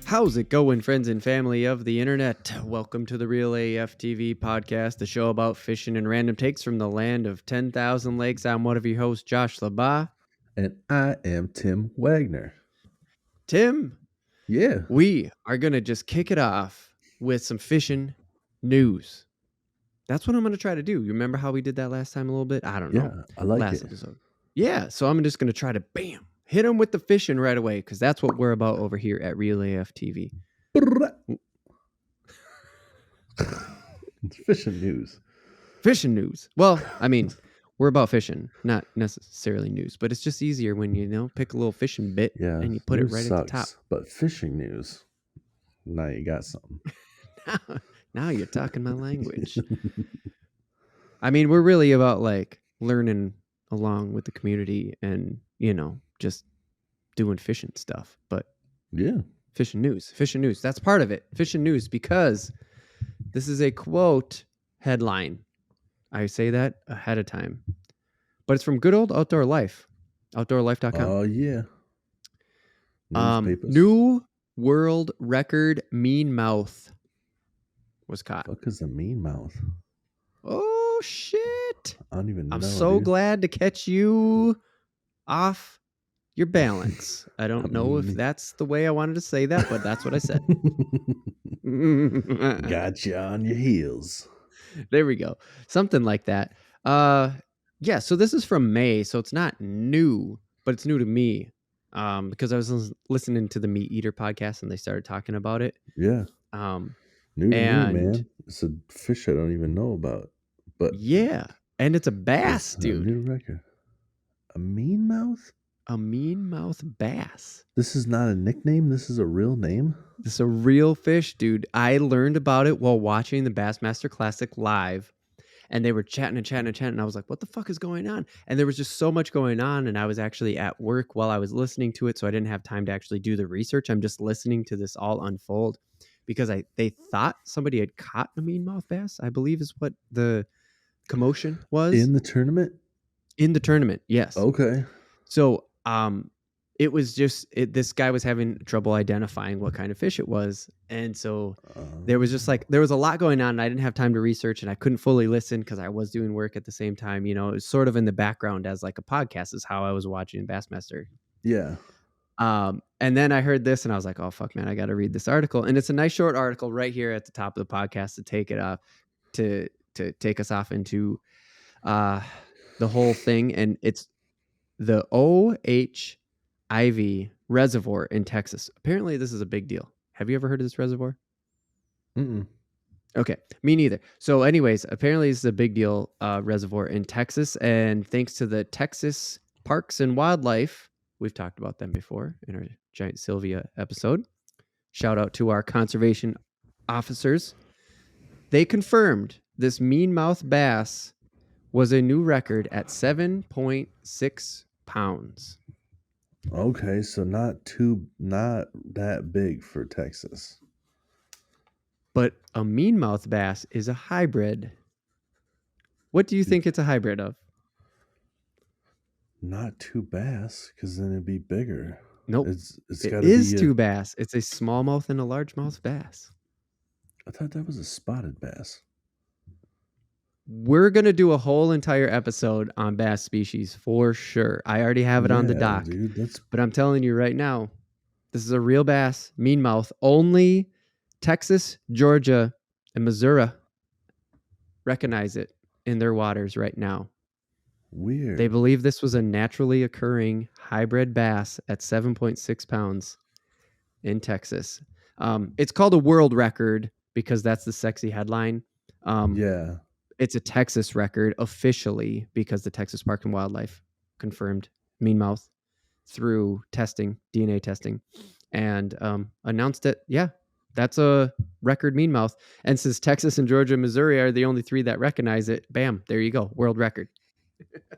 How's it going, friends and family of the internet? Welcome to the Real AF TV podcast, the show about fishing and random takes from the land of 10,000 lakes. I'm one of your hosts, Josh LaBaw. And I am Tim Wagner. Tim, Yeah. we are going to just kick it off with some fishing news. That's what I'm going to try to do. You remember how we did that last time a little bit? I don't know. Yeah, I like last it. episode. Yeah, so I'm just going to try to hit them with the fishing right away, because that's what we're about over here at Real AF TV. It's fishing news. Fishing news. Well, I mean, we're about fishing, not necessarily news, but it's just easier when you pick a little fishing bit and you put it right at the top. But fishing news, now you got something. Now you're talking my language. I mean, we're really about like learning along with the community and, just doing fishing stuff. But yeah, fishing news. That's part of it. Fishing news, because this is a quote headline. I say that ahead of time. But it's from good old Outdoor Life. OutdoorLife.com. Oh, yeah. New world record Meanmouth was caught. What is a Meanmouth? Oh, shit. I don't even know. I'm so glad to catch you off your balance. I don't know if that's the way I wanted to say that, but that's what I said. Got you on your heels. There we go. Something like that. Yeah, so this is from May, so it's not new, but it's new to me. Because I was listening to the Meat Eater podcast and they started talking about it. Yeah. New to me, man. It's a fish I don't even know about. But yeah, and it's a bass, dude. A new record. A Meanmouth? A Meanmouth bass. This is not a nickname. This is a real name. This is a real fish, dude. I learned about it while watching the Bassmaster Classic live, and they were chatting. And I was like, what the fuck is going on? And there was just so much going on. And I was actually at work while I was listening to it. So I didn't have time to actually do the research. I'm just listening to this all unfold because they thought somebody had caught a Meanmouth bass, I believe is what the commotion was. In the tournament? In the tournament, yes. Okay. So it was just this guy was having trouble identifying what kind of fish it was. And so there was a lot going on and I didn't have time to research and I couldn't fully listen because I was doing work at the same time. It was sort of in the background as like a podcast is how I was watching Bassmaster. Yeah. And then I heard this and I was like, oh, fuck, man, I got to read this article. And it's a nice short article right here at the top of the podcast to take it off, to take us off into the whole thing. And it's the Ivy Reservoir in Texas. Apparently, this is a big deal. Have you ever heard of this reservoir? Mm-mm. Okay, me neither. So anyways, apparently this is a big deal reservoir in Texas. And thanks to the Texas Parks and Wildlife, we've talked about them before in our Giant Sylvia episode. Shout out to our conservation officers. They confirmed this Meanmouth bass was a new record at 7.6 pounds. Okay, so not that big for Texas. But a Meanmouth bass is a hybrid. What do you think it's a hybrid of? Not two bass, because then it'd be bigger. Nope. It is two bass. It's a smallmouth and a largemouth bass. I thought that was a spotted bass. We're going to do a whole entire episode on bass species for sure. I already have it on the dock. Dude, but I'm telling you right now, this is a real bass, Meanmouth. Only Texas, Georgia, and Missouri recognize it in their waters right now. Weird. They believe this was a naturally occurring hybrid bass at 7.6 pounds in Texas. It's called a world record because that's the sexy headline. Yeah. It's a Texas record officially because the Texas Park and Wildlife confirmed Meanmouth through testing, DNA testing, and announced it. Yeah, that's a record Meanmouth. And since Texas and Georgia and Missouri are the only three that recognize it, bam, there you go, world record.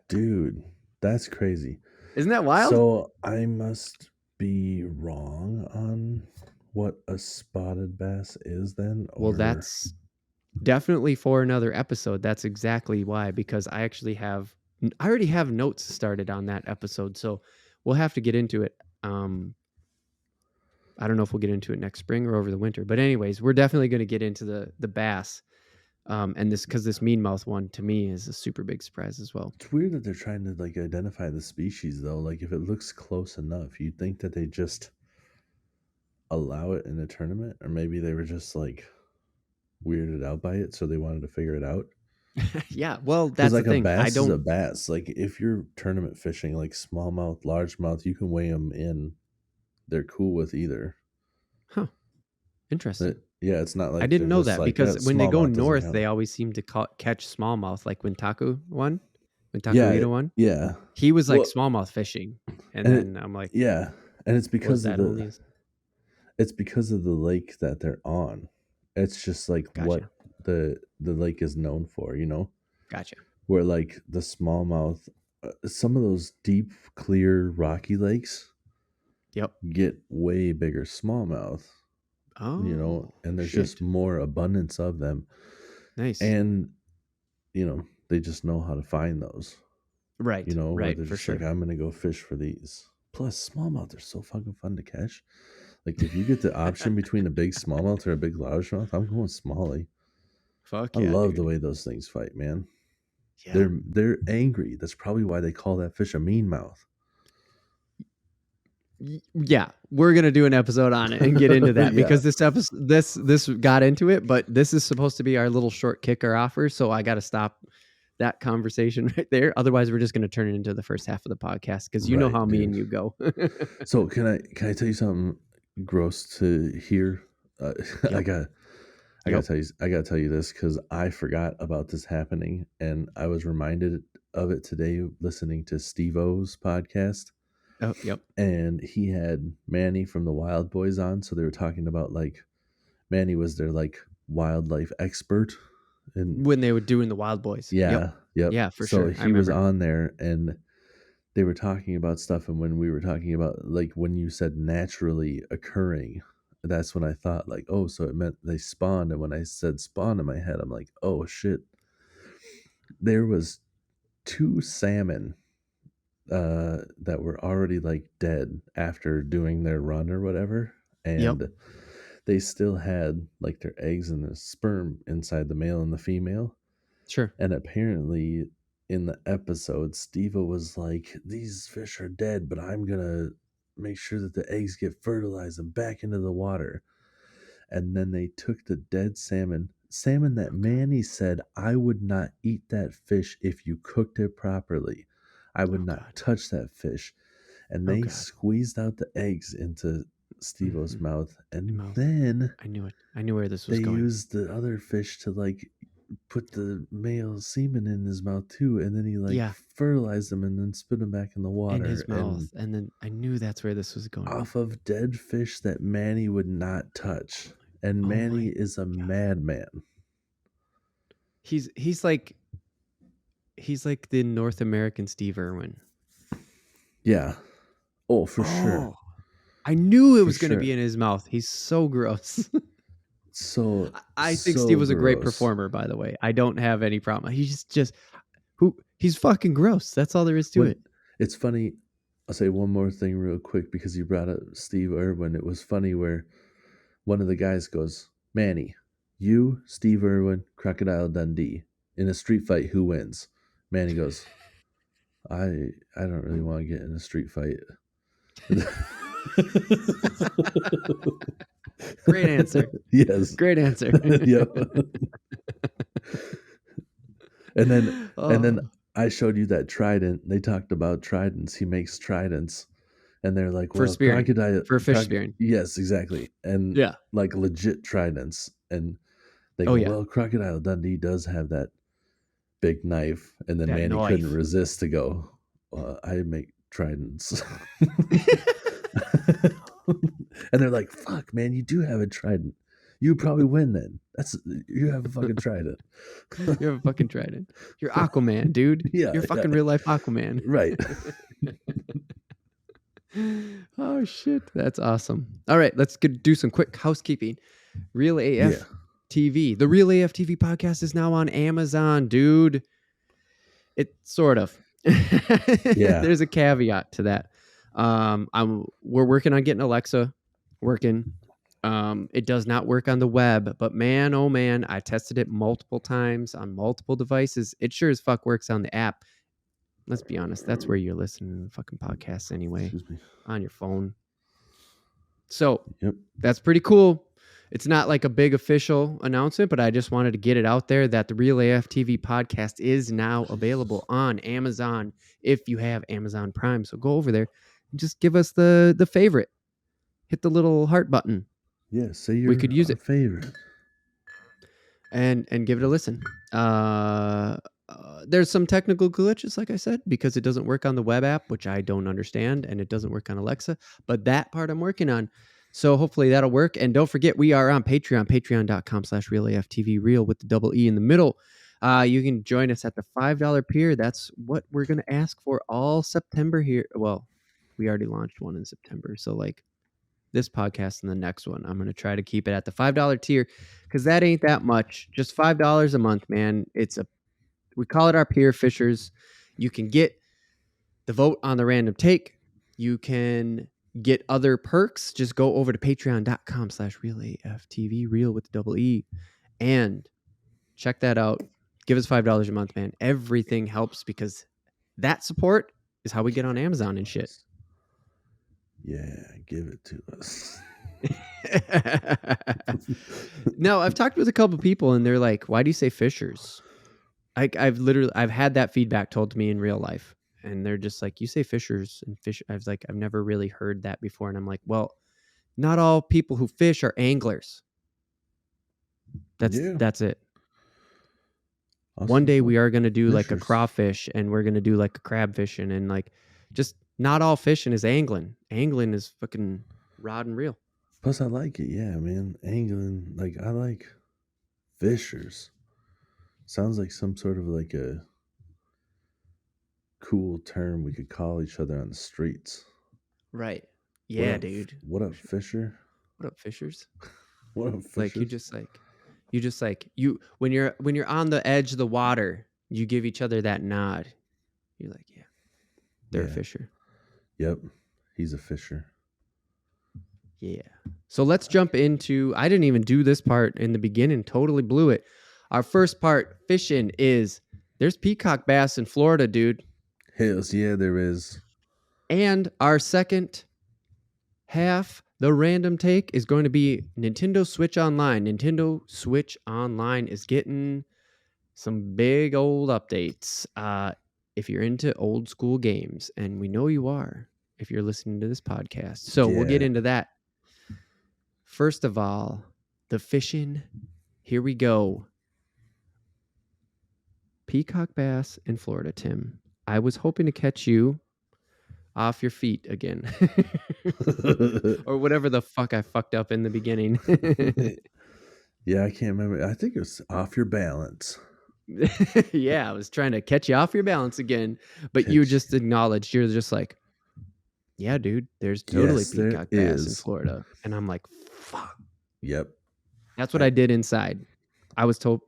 Dude, that's crazy. Isn't that wild? So I must be wrong on what a spotted bass is then? Well, that's definitely for another episode. That's exactly why, because I already have notes started on that episode, so we'll have to get into it. I don't know if we'll get into it next spring or over the winter. But anyways, we're definitely going to get into the bass. And this, because this meanmouth one to me is a super big surprise as well. It's weird that they're trying to like identify the species though. Like if it looks close enough, you'd think that they just allow it in a tournament, or maybe they were just like weirded out by it, so they wanted to figure it out. Yeah, well, Because that's the like a thing. I bass is a don't. bass. Like if you're tournament fishing, like smallmouth, largemouth, you can weigh them in. They're cool with either. Huh. Interesting. Yeah, it's not I like didn't they're know just that like that. because when they go Smallmouth doesn't north, count. they always seem to catch smallmouth, like when Taku won, when Yeah, Takuita won. yeah. He was like Well, smallmouth fishing, and and it, then I'm like, yeah, and was that only? it's because of the lake that they're on. It's just like what Gotcha, the lake is known for, you know. gotcha. Where like the smallmouth, some of those deep, clear, rocky lakes Yep. get way bigger smallmouth, you know, Oh and there's just shit! more abundance of them, Nice. and you know they just know how to find those, you Right, know, where right, they're for just like, sure. I'm gonna go fish for these. Plus, smallmouth are so fucking fun to catch. Like if you get the option between a big smallmouth or a big largemouth, I'm going smallie. Fuck I yeah, love the dude. way those things fight, man. Yeah. They're angry. That's probably why they call that fish a mean mouth. Yeah, we're gonna do an episode on it and get into that Yeah, because this episode, this got into it, but this is supposed to be our little short kicker offer, so I got to stop that conversation right there. Otherwise, we're just gonna turn it into the first half of the podcast because you know right, how me dude. and you go. So can I tell you something gross to hear? Uh, I Yep. got Yep. I gotta tell you this because I forgot about this happening, and I was reminded of it today listening to Steve O's podcast, Oh, yep. and he had Manny from the Wild Boys on, so they were talking about like Manny was their like wildlife expert, and When they were doing the Wild Boys. Yep. yeah, yep. Yeah, for So sure. I he was remember. on there, and they were talking about stuff, and when we were talking about like when you said naturally occurring, that's when I thought like, oh, so it meant they spawned. And when I said spawn in my head, I'm like, oh shit, there was two salmon that were already like dead after doing their run or whatever, Yep. and they still had like their eggs and the sperm inside the male and the female. Sure. And apparently, in the episode, Steve-O was like, "These fish are dead, but I'm gonna make sure that the eggs get fertilized and back into the water." And then they took the dead salmon that Oh god. Manny said, "I would not eat that fish if you cooked it properly. I would Oh not god. touch that fish." And Oh they god. squeezed out the eggs into Steve-O's Hmm. mouth, and Mouth. then I knew it. I knew where this they was going. used the other fish to like put the male semen in his mouth too, and then he like Yeah, fertilized them and then spit them back in the in water, his mouth, and and then I knew that's where this was going. off of dead fish that Manny would not touch. And Oh Manny my is a god. madman. He's like the North American Steve Irwin. Yeah. Oh, for sure. Oh, I knew it For was going to sure. be in his mouth. He's so gross. So I think Steve so was a great gross. performer, by the way. I don't have any problem. He's just he's fucking gross. That's all there is to When it. it's funny, I'll say one more thing real quick because you brought up Steve Irwin. It was funny where one of the guys goes, "Manny, you, Steve Irwin, Crocodile Dundee. In a street fight, who wins?" Manny goes, I don't really want to get in a street fight. Great answer. Yes. Great answer. Yep. And then Oh, I showed you that trident. They talked about tridents. He makes tridents, and they're like, for "Well, spearing, for fish spearing. yes, exactly, and Yeah. like legit tridents." And they Oh go, yeah. "Well, Crocodile Dundee does have that big knife," and then That Manny couldn't knife. resist to go, "I make tridents." And they're like, "Fuck, man, you do have a trident. You would probably win then. You have a fucking trident." You have a fucking trident. You're Aquaman, dude. Yeah, You're yeah, fucking real life Aquaman. right. Oh shit, that's awesome. All right, let's do some quick housekeeping. Real Yeah, AF TV. The Real AF TV podcast is now on Amazon, dude. It sort of. yeah. There's a caveat to that. We're working on getting Alexa working. It does not work on the web, but man, oh man, I tested it multiple times on multiple devices. It sure as fuck works on the app. Let's be honest, that's where you're listening to fucking podcasts anyway, Excuse me. on your phone. So Yep. that's pretty cool. It's not like a big official announcement, but I just wanted to get it out there that the Real AF TV podcast is now available on Amazon if you have Amazon Prime. So go over there and just give us the favorite. Hit the little heart button. Yeah, say you're We could use our it favorite. and give it a listen. There's some technical glitches, like I said, because it doesn't work on the web app, which I don't understand, and it doesn't work on Alexa. But that part I'm working on. So hopefully that'll work. And don't forget, we are on Patreon, patreon.com/realaftv, real with the double E in the middle. You can join us at the $5 tier. That's what we're going to ask for all September here. Well, we already launched one in September. So like this podcast and the next one, I'm going to try to keep it at the $5 tier because that ain't that much. Just $5 a month, man. We call it our peer fishers. You can get the vote on the random take. You can get other perks. Just go over to patreon.com/realaftv, real with the double E, and check that out. Give us $5 a month, man. Everything helps because that support is how we get on Amazon and shit. Yeah, give it to us. No, I've talked with a couple people and they're like, why do you say fishers? I've had that feedback told to me in real life. And they're just like, you say fishers and fish. I was like, I've never really heard that before. And I'm like, well, not all people who fish are anglers. That's it. Also, one day we are going to do fishers. Like a crawfish and we're going to do like a crab fishing and like just not all fishing is angling. Angling is fucking rod and reel. Plus I like it. Yeah, man. Angling. Like I like fishers. Sounds like some sort of like a cool term we could call each other on the streets. Right. Yeah, dude. What up, Fisher? What up, fishers? What up, fishers? Like you just when you're on the edge of the water, you give each other that nod. You're like, yeah, they're a fisher. Yep, he's a fisher. Yeah. So let's jump into. I didn't even do this part in the beginning. Totally blew it. Our first part, fishing, is there's peacock bass in Florida, dude. Hells yeah, there is. And our second half, the random take, is going to be Nintendo Switch Online. Nintendo Switch Online is getting some big old updates. If you're into old school games, and we know you are if you're listening to this podcast. So we'll get into that. First of all, the fishing. Here we go. Peacock bass in Florida, Tim. I was hoping to catch you off your feet again. Or whatever the fuck I fucked up in the beginning. Yeah, I can't remember. I think it was off your balance. Yeah, I was trying to catch you off your balance again. But you just acknowledged, you're just like, yeah, dude, there's totally peacock bass in Florida. And I'm like, fuck. Yep. That's what I did inside. I was told,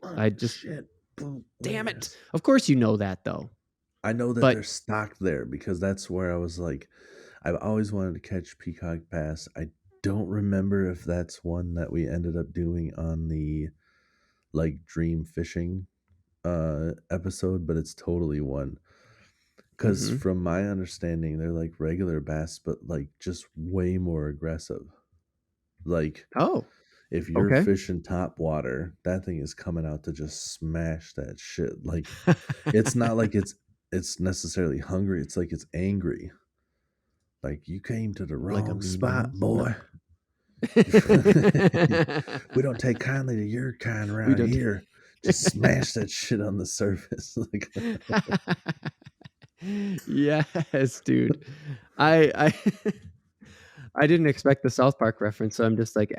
shit. Damn it. Of course you know that, though. I know that they're stocked there because that's where I was like, I've always wanted to catch peacock bass. I don't remember if that's one that we ended up doing on the like dream fishing episode, but it's totally one. Because from my understanding, they're like regular bass, but like just way more aggressive. Like, if you're fishing top water, that thing is coming out to just smash that shit. Like, it's not like it's necessarily hungry. It's like it's angry. Like, you came to the wrong spot, boy. We don't take kindly to your kind around here. Just smash that shit on the surface. Yes, dude. I didn't expect the South Park reference, so I'm just like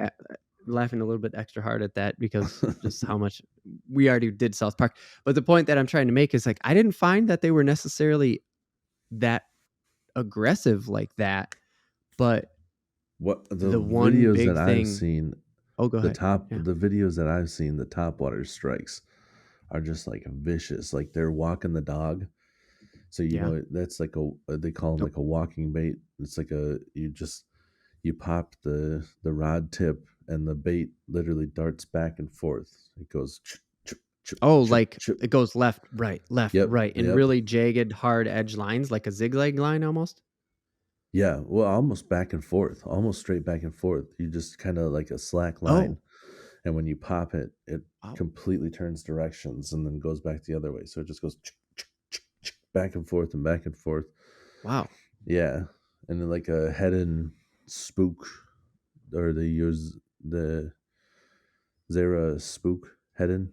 laughing a little bit extra hard at that because just how much we already did South Park. But the point that I'm trying to make is like I didn't find that they were necessarily that aggressive like that, but what the one videos big that thing, I've seen, go ahead. The videos that I've seen, the topwater strikes are just like vicious. Like they're walking the dog. So you know that's like they call them like a walking bait. It's like you you pop the rod tip, and the bait literally darts back and forth. It goes chip, chip, chip, Oh, chip, like chip. it goes left, Yep, right, in yep. really jagged, hard edge lines, like a zigzag line almost. Yeah, well, almost back and forth, almost straight back and forth. You just kind of like a slack line, Oh, and when you pop it, it oh, completely turns directions and then goes back the other way. So it just goes back and forth and back and forth. wow. Yeah, and then like a head and spook, or they use the Zara spook heading.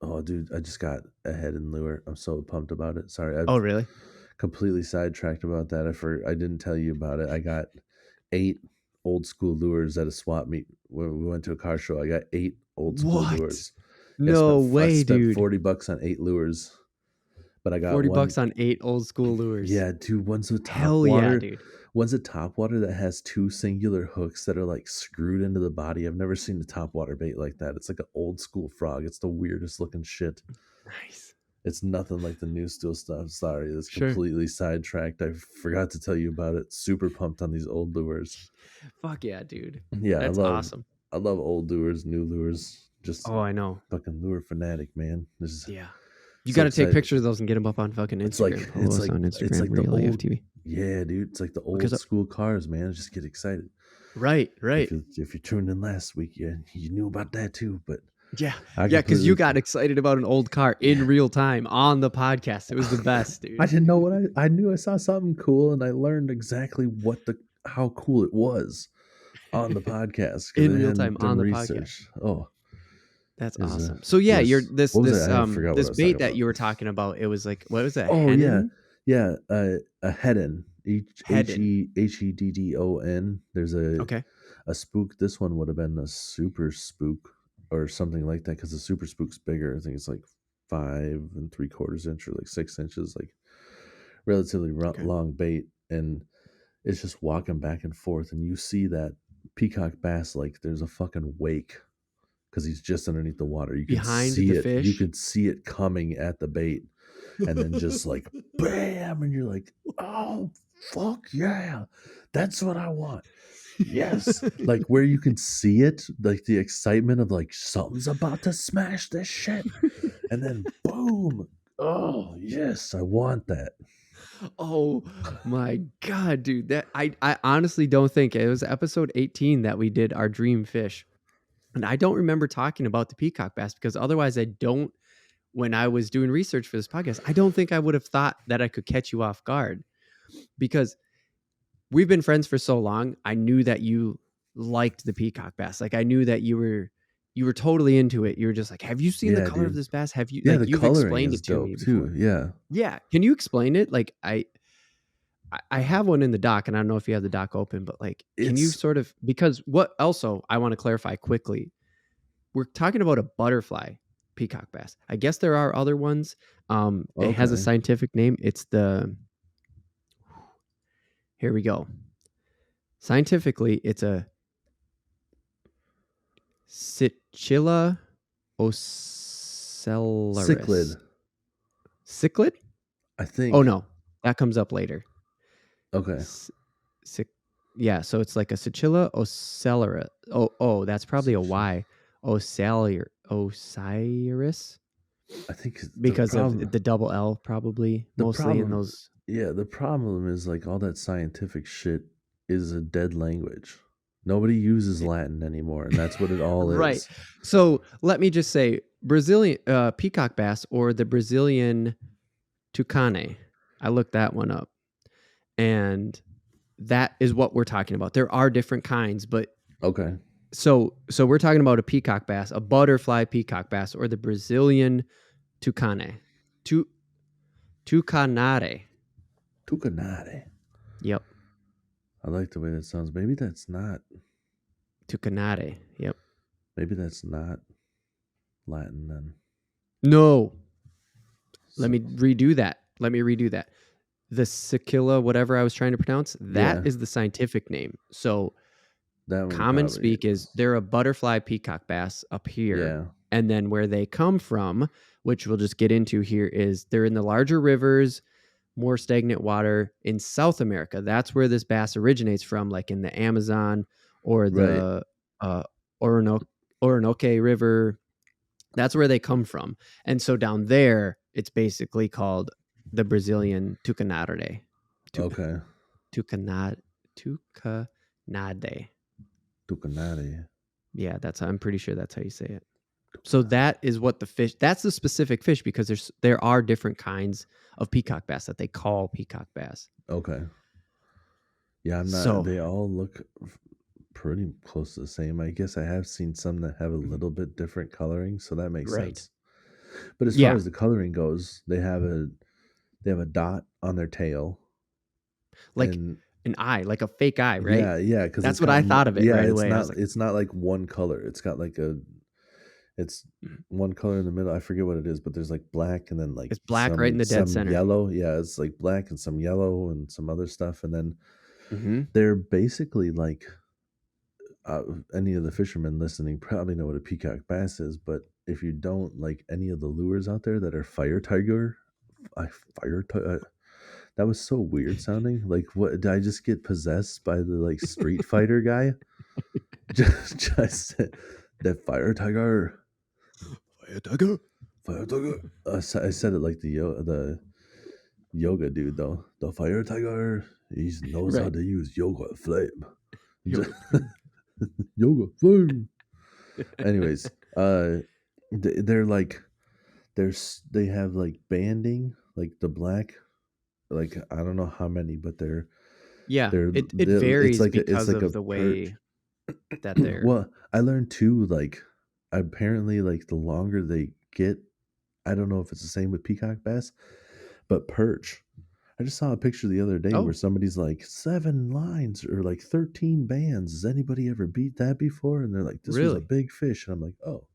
Oh, dude, I just got a heading lure. I'm so pumped about it. Sorry, Oh, I've really? completely sidetracked about that. I didn't tell you about it. I got 8 old school lures at a swap meet when we went to a car show. I got 8 old school What? lures. Yeah, No I way, spent dude. $40 on 8 lures, but I got 40 one. bucks on 8 old school lures. Yeah, dude, one's a top Hell yeah, water. dude. One's a top water that has 2 singular hooks that are like screwed into the body. I've never seen a top water bait like that. It's like an old school frog. It's the weirdest looking shit. Nice. It's nothing like the new steel stuff. Sorry, that's Sure. completely sidetracked. I forgot to tell you about it. Super pumped on these old lures. Fuck yeah, dude. Yeah, That's awesome. I love old lures, new lures. Just Oh, I know. fucking lure fanatic, man. This is Yeah. You so got to take excited. pictures of those and get them up on fucking It's like Instagram. Follow us on it's Instagram, like the Real old, AFTV. yeah, dude. It's like the Because old school cars, man. Just get excited. right, right. If you tuned in last week, you knew about that too. But Yeah. I Yeah, because you completely, got excited about an old car in yeah. real time on the podcast. It was the best, I dude. didn't know what I knew. I saw something cool, and I learned exactly how cool it was on the podcast because In I real time hadn't done on the podcast. research. Oh, That's is awesome. So yeah, you're yes. What was it? I forgot what I this was talking bait that about. you were talking about, it was like, what was it? Oh yeah, Hennon? yeah. A headon. Headon. Heddon. There's Okay. a spook. This one would have been a super spook or something like that because the super spook's bigger. I think it's like 5 3/4 inch or like 6 inches, like relatively Okay. long bait, and it's just walking back and forth, and you see that peacock bass like there's a fucking wake because he's just underneath the water. You can Behind see the it. You fish. can see it coming at the bait, and then just like bam, and you're like, oh fuck yeah, that's what I want. Yes, like where you can see it, like the excitement of like something's about to smash this shit, and then boom. Oh yes, I want that. Oh my god, dude. That I honestly don't think it was episode 18 that we did our dream fish. And I don't remember talking about the peacock bass because otherwise I don't, when I was doing research for this podcast, I don't think I would have thought that I could catch you off guard because we've been friends for so long. I knew that you liked the peacock bass. Like I knew that you were totally into it. You were just like, "Have you seen the Yeah, color of dude. this bass? Have you Yeah, like the you've coloring explained is it to me dope too. before?" Yeah. Yeah. Can you explain it? Like I have one in the dock and I don't know if you have the dock open, but like can you It's sort of, because what also I want to clarify quickly, we're talking about a butterfly peacock bass. I guess there are other ones. It has a okay. scientific name. It's the, here we go. Scientifically, it's a Cichilla Cichlid, ocellaris. Cichlid? I Oh think. no, that comes up later. Okay. C- yeah, so it's like a Cichilla ocellaris. Oh, that's probably a Cichlid. Y. Osiris, I think because of the double L, probably the mostly in problem those. yeah, the problem is like all that scientific shit is a dead language. Nobody uses Latin anymore, and that's what it all Right. is. So let me just say Brazilian peacock bass or the Brazilian tucane. I looked that one up, and that is what we're talking about. There are different kinds, but Okay. so we're talking about a peacock bass, a butterfly peacock bass, or the Brazilian tucane. Tu tucanare. Tucanare. Yep. I like the way that sounds. Tucanare. Yep. Maybe that's not Latin then. No. So, Let me redo that. The Cichilla, whatever I was trying to pronounce, that yeah, is the scientific name. So that one common probably speak is is. they're a butterfly peacock bass up here. Yeah. And then where they come from, which we'll just get into here, is they're in the larger rivers, more stagnant water in South America. That's where this bass originates from, like in the Amazon or Right. the uh, Orinoco, Orinoco River. That's where they come from. And so down there, it's basically called the Brazilian tucanade. Tu- Okay. Tucanade. Tucanade. Tucanari. Yeah, I'm pretty sure that's how you say it. So Tucanari. that is what the fish. That's the specific fish because there are different kinds of peacock bass that they call peacock bass. Okay. Yeah, I'm not. So They all look pretty close to the same. I guess I have seen some that have a little bit different coloring, so that makes right, sense. But as far yeah, as the coloring goes, they have a dot on their tail, like and an eye, like a fake eye, right? yeah, because That's what I thought of it yeah, right it's away. I not was like, it's not like one color. It's got like it's one color in the middle. I forget what it is, but there's like black and then like it's black right in the dead some center. yellow. Yeah, it's like black and some yellow and some other stuff, and then Mm-hmm. they're basically like uh, any of the fishermen listening probably know what a peacock bass is, but if you don't, like any of the lures out there that are fire tiger, I fire ti- that was so weird sounding. Like, what did I just get possessed by the like Street Fighter guy? Just that fire tiger, Fire tiger. fire tiger. I said it like the yoga dude though. The fire tiger, he knows how Right. to use yoga flame. Yoga flame. Yoga flame. Anyways, they're like they have like banding, like the black, like I don't know how many, but Yeah, it it's varies like it's because like a of the perch. way that they're. Well, I learned too, like apparently, like the longer they get, I don't know if it's the same with peacock bass, but perch. I just saw a picture the other day where Oh, somebody's like 7 lines or like 13 bands. Has anybody ever beat that before? And they're like, this was a really? big fish. And I'm like, oh,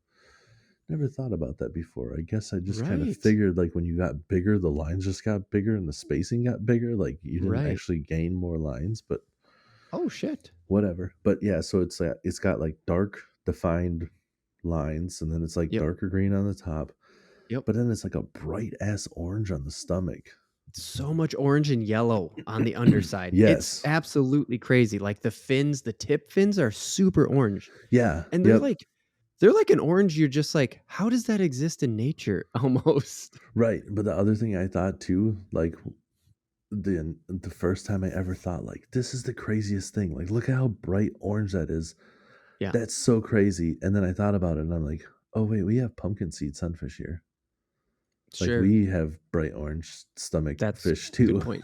never thought about that before. I guess I just kind of Right. figured like when you got bigger, the lines just got bigger and the spacing got bigger. Like you didn't Right. actually gain more lines, but Oh shit. whatever. But yeah, so it's got like dark defined lines, and then it's like Yep. darker green on the top, Yep. but then it's like a bright ass orange on the stomach. So much orange and yellow on the underside. It's Yes. absolutely crazy. Like the fins, the tip fins are super orange. Yeah. And Yep. they're like an orange. You're just like, how does that exist in nature? Almost. Right. But the other thing I thought too, like the first time I ever thought like this is the craziest thing. Like look at how bright orange that is. Yeah. That's so crazy. And then I thought about it and I'm like, oh wait, we have pumpkin seed sunfish here. Like Sure. we have bright orange stomach That's fish a good too. point.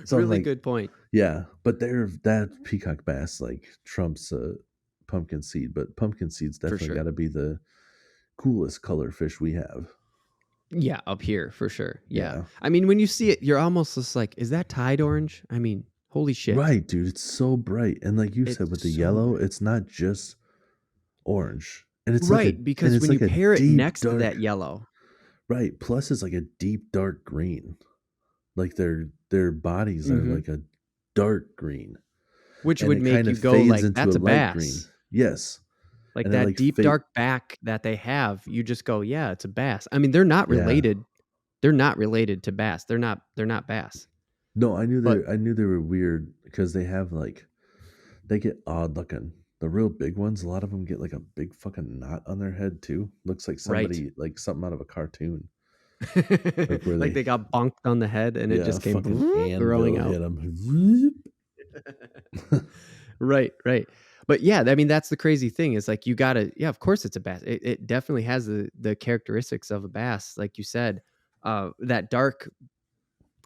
So I'm Really like, good point. yeah, but that peacock bass like trumps pumpkin seed, but pumpkin seed's For definitely got sure. to be the coolest color fish we have. Yeah, up here for sure. Yeah. Yeah. I mean, when you see it, you're almost just like, is that tide orange? I mean, holy shit. Right, dude, it's so bright. And like you It's said with the so yellow, bright. it's not just orange. And it's like a Right, because when you pair it deep next to that dark, yellow. right, plus it's like a deep dark green. Like their bodies are Hmm. like a dark green Which and would it make kind you of go fades like, into a that's a light green. bass. Yes. Like And it that like deep fade dark back that they have, you just go, yeah, it's a bass. I mean, they're not yeah. related. They're not related to bass. They're not bass. No, But I knew they were weird because they have like they get odd looking. The real big ones, a lot of them get like a big fucking knot on their head too. Looks like right. somebody like something out of a cartoon. Like where Like they they got bonked on the head and it yeah, just came fucking growing anvil out. hit them. Right, right. But yeah, I mean that's the crazy thing is like you gotta, yeah, of course it's a bass. It definitely has the characteristics of a bass, like you said. That dark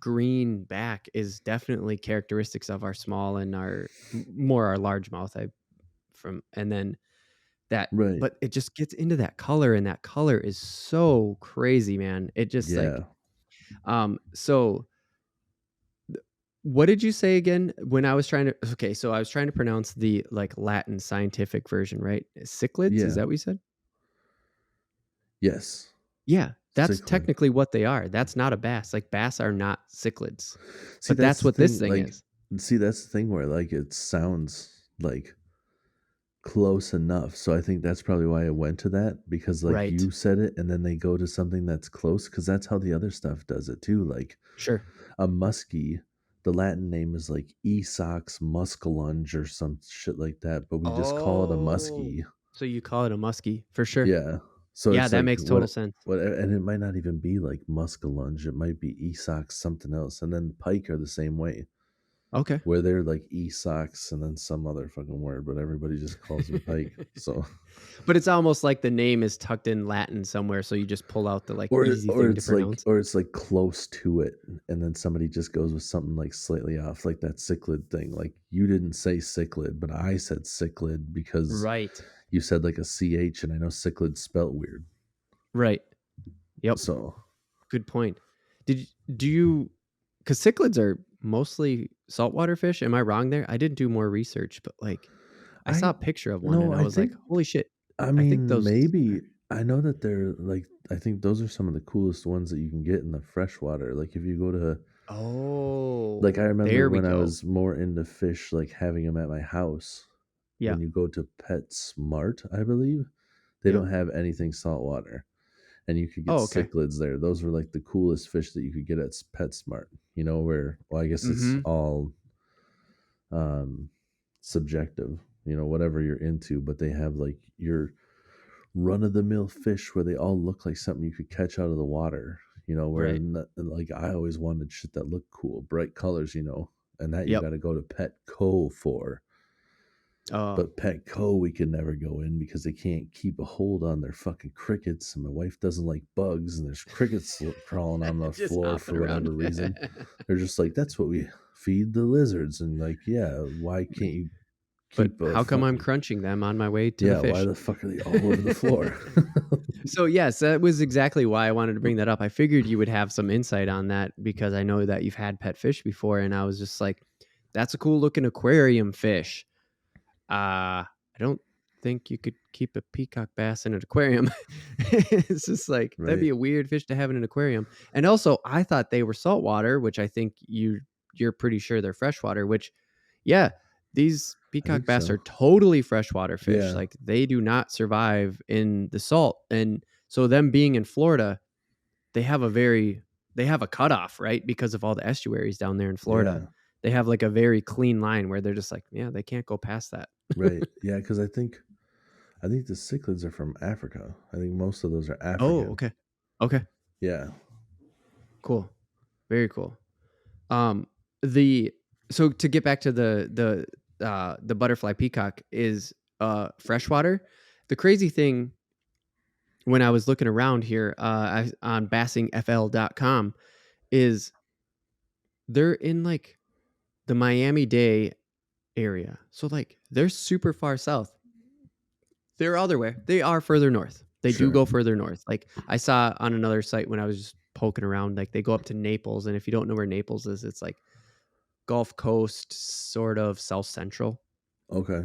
green back is definitely characteristics of our small and more our largemouth. And then that, Right. but it just gets into that color, and that color is so crazy, man. It just like, Yeah. so what did you say again when I was trying to, okay, so I was trying to pronounce the like Latin scientific version, right? Cichlids, is Yeah. that what you said? Yes. Yeah, that's Cichlid. technically what they are. That's not a bass. Like bass are not cichlids, See, but that's that's the what this thing. thing Like, is. see, that's the thing where like it sounds like close enough. So I think that's probably why I went to that, because like Right. you said it and then they go to something that's close, because that's how the other stuff does it too. Like Sure. a muskie, the Latin name is like Esox muscalunge or some shit like that, but we just call it a Oh, muskie. so you call it a muskie for sure. Yeah. So Yeah, it's that like makes total sense. what, and it might not even be like muscalunge. It might be Esox something else. And then pike are the same way, Okay. where they're like Esox and then some other fucking word, but everybody just calls them pike. So But it's almost like the name is tucked in Latin somewhere, so you just pull out the like easy thing to pronounce. or it's like close to it, and then somebody just goes with something like slightly off, like that cichlid thing. Like you didn't say cichlid, but I said cichlid because Right. you said like a ch, and I know cichlid spelt weird. Right. Yep. So Good point. Did do you because cichlids are mostly saltwater fish? Am I wrong there? I didn't do more research, but like I saw I a picture of one no, and I I was like, think holy shit. I I think mean those are maybe I know that they're like I think those are some of the coolest ones that you can get in the freshwater. Like if you go to like I Oh, remember there we when I go. was more into fish, like having them at my house. Yeah. When you go to PetSmart, I believe they Yep. don't have anything saltwater, and you could get Oh, okay. cichlids there. Those were like the coolest fish that you could get at PetSmart. You know, where well, I guess it's Mm-hmm. all um, subjective. You know, whatever you're into, but they have like your run of the mill fish where they all look like something you could catch out of the water. You know, where Right. like I always wanted shit that looked cool, bright colors. You know, and that you Yep. got to go to Petco for. Oh, But Petco, we could never go in because they can't keep a hold on their fucking crickets. And my wife doesn't like bugs, and there's crickets crawling on the just floor hopping for around. whatever reason. They're just like, that's what we feed the lizards. And like, yeah, why can't you But keep a how come I'm fucking, crunching them on my way to the yeah, why fish? the fuck are they all over the floor? So yes, that was exactly why I wanted to bring that up. I figured you would have some insight on that because I know that you've had pet fish before, and I was just like, "That's a cool looking aquarium fish." I don't think you could keep a peacock bass in an aquarium. It's just like that'd Right. be a weird fish to have in an aquarium. And also, I thought they were saltwater, which I think you're pretty sure they're freshwater. Which, yeah, these I peacock think bass are so. totally freshwater fish. Yeah. Like they do not survive in the salt, and so them being in Florida, they have a very they have a cutoff, right? Because of all the estuaries down there in Florida. Yeah. They have like a very clean line where they're just like, yeah, they can't go past that. Right. Yeah. Because I think the cichlids are from Africa. I think most of those are Oh, African. okay. Okay. Yeah. Cool. Very cool. Um the so to get back to the butterfly peacock is freshwater. The crazy thing when I was looking around here on bassingfl.com is they're in like the Miami-Dade area. So like they're super far south. They're other way. They are further north. They do Sure. go further north. Like I saw on another site when I was just poking around, like they go up to Naples, and if you don't know where Naples is, it's like Gulf Coast, sort of South Central. Okay.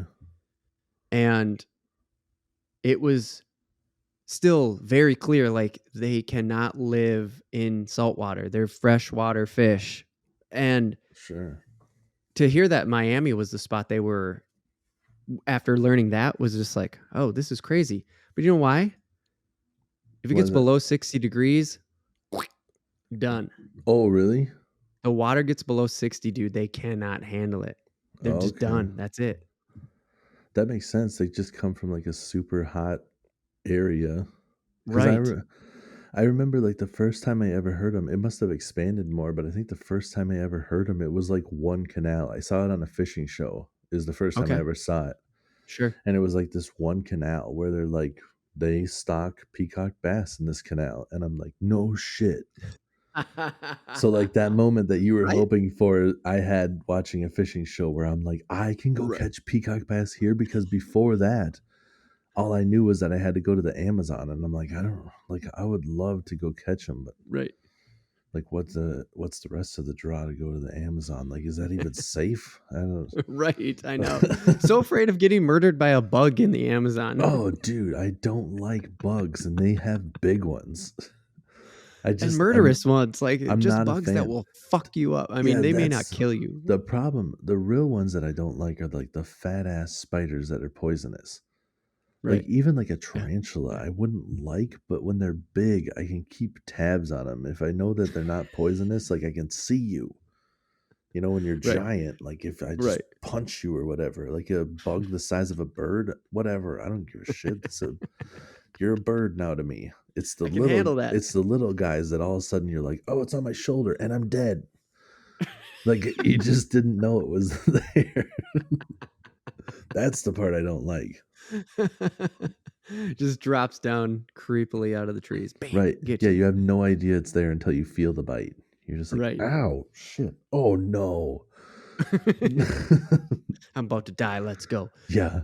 And it was still very clear, like they cannot live in saltwater. They're freshwater fish. And Sure. to hear that Miami was the spot they were after learning that was just like, oh, this is crazy. But you know why? If it gets Was it? below 60 degrees, done. Oh, really? The water gets below 60, dude, they cannot handle it. They're just Okay. done. That's it. That makes sense. They just come from like a super hot area. Because Right. I remember like the first time I ever heard them, it must have expanded more, but I think the first time I ever heard them, it was like one canal. I saw it on a fishing show, is the first time I Okay. ever saw it. Sure. And it was like this one canal where they're like, they stock peacock bass in this canal. And I'm like, no shit. So like that moment that you were Right? hoping for, I had watching a fishing show where I'm like, I can go Right. catch peacock bass here, because before that, all I knew was that I had to go to the Amazon, and I'm like, I don't like. I would love to go catch them, but Right. like, what's the rest of the draw to go to the Amazon? Like, is that even safe? I don't. Right. I know. So afraid of getting murdered by a bug in the Amazon. Oh, dude, I don't like bugs, and they have big ones. I And just murderous ones, like I'm just not a bugs that fan. will fuck you up. I mean, Yeah, they may not that's kill you. the problem. The real ones that I don't like are like the fat ass spiders that are poisonous. Like Right. even like a Yeah. tarantula, Yeah. I wouldn't like, but when they're big, I can keep tabs on them. If I know that they're not poisonous, like I can see you. You know, when you're Right. giant, like if I just Right. punch you or whatever, like a bug the size of a bird, whatever, I don't give a shit. You're a bird now to me. I can handle that. It's the little guys that all of a sudden you're like, oh, it's on my shoulder and I'm dead. Like you just didn't know it was there. That's the part I don't like. Just drops down creepily out of the trees. Bam, Right. get Yeah, you. you have no idea it's there until you feel the bite. You're just like, Right. ow, shit. Oh no. I'm about to die. Let's go. Yeah.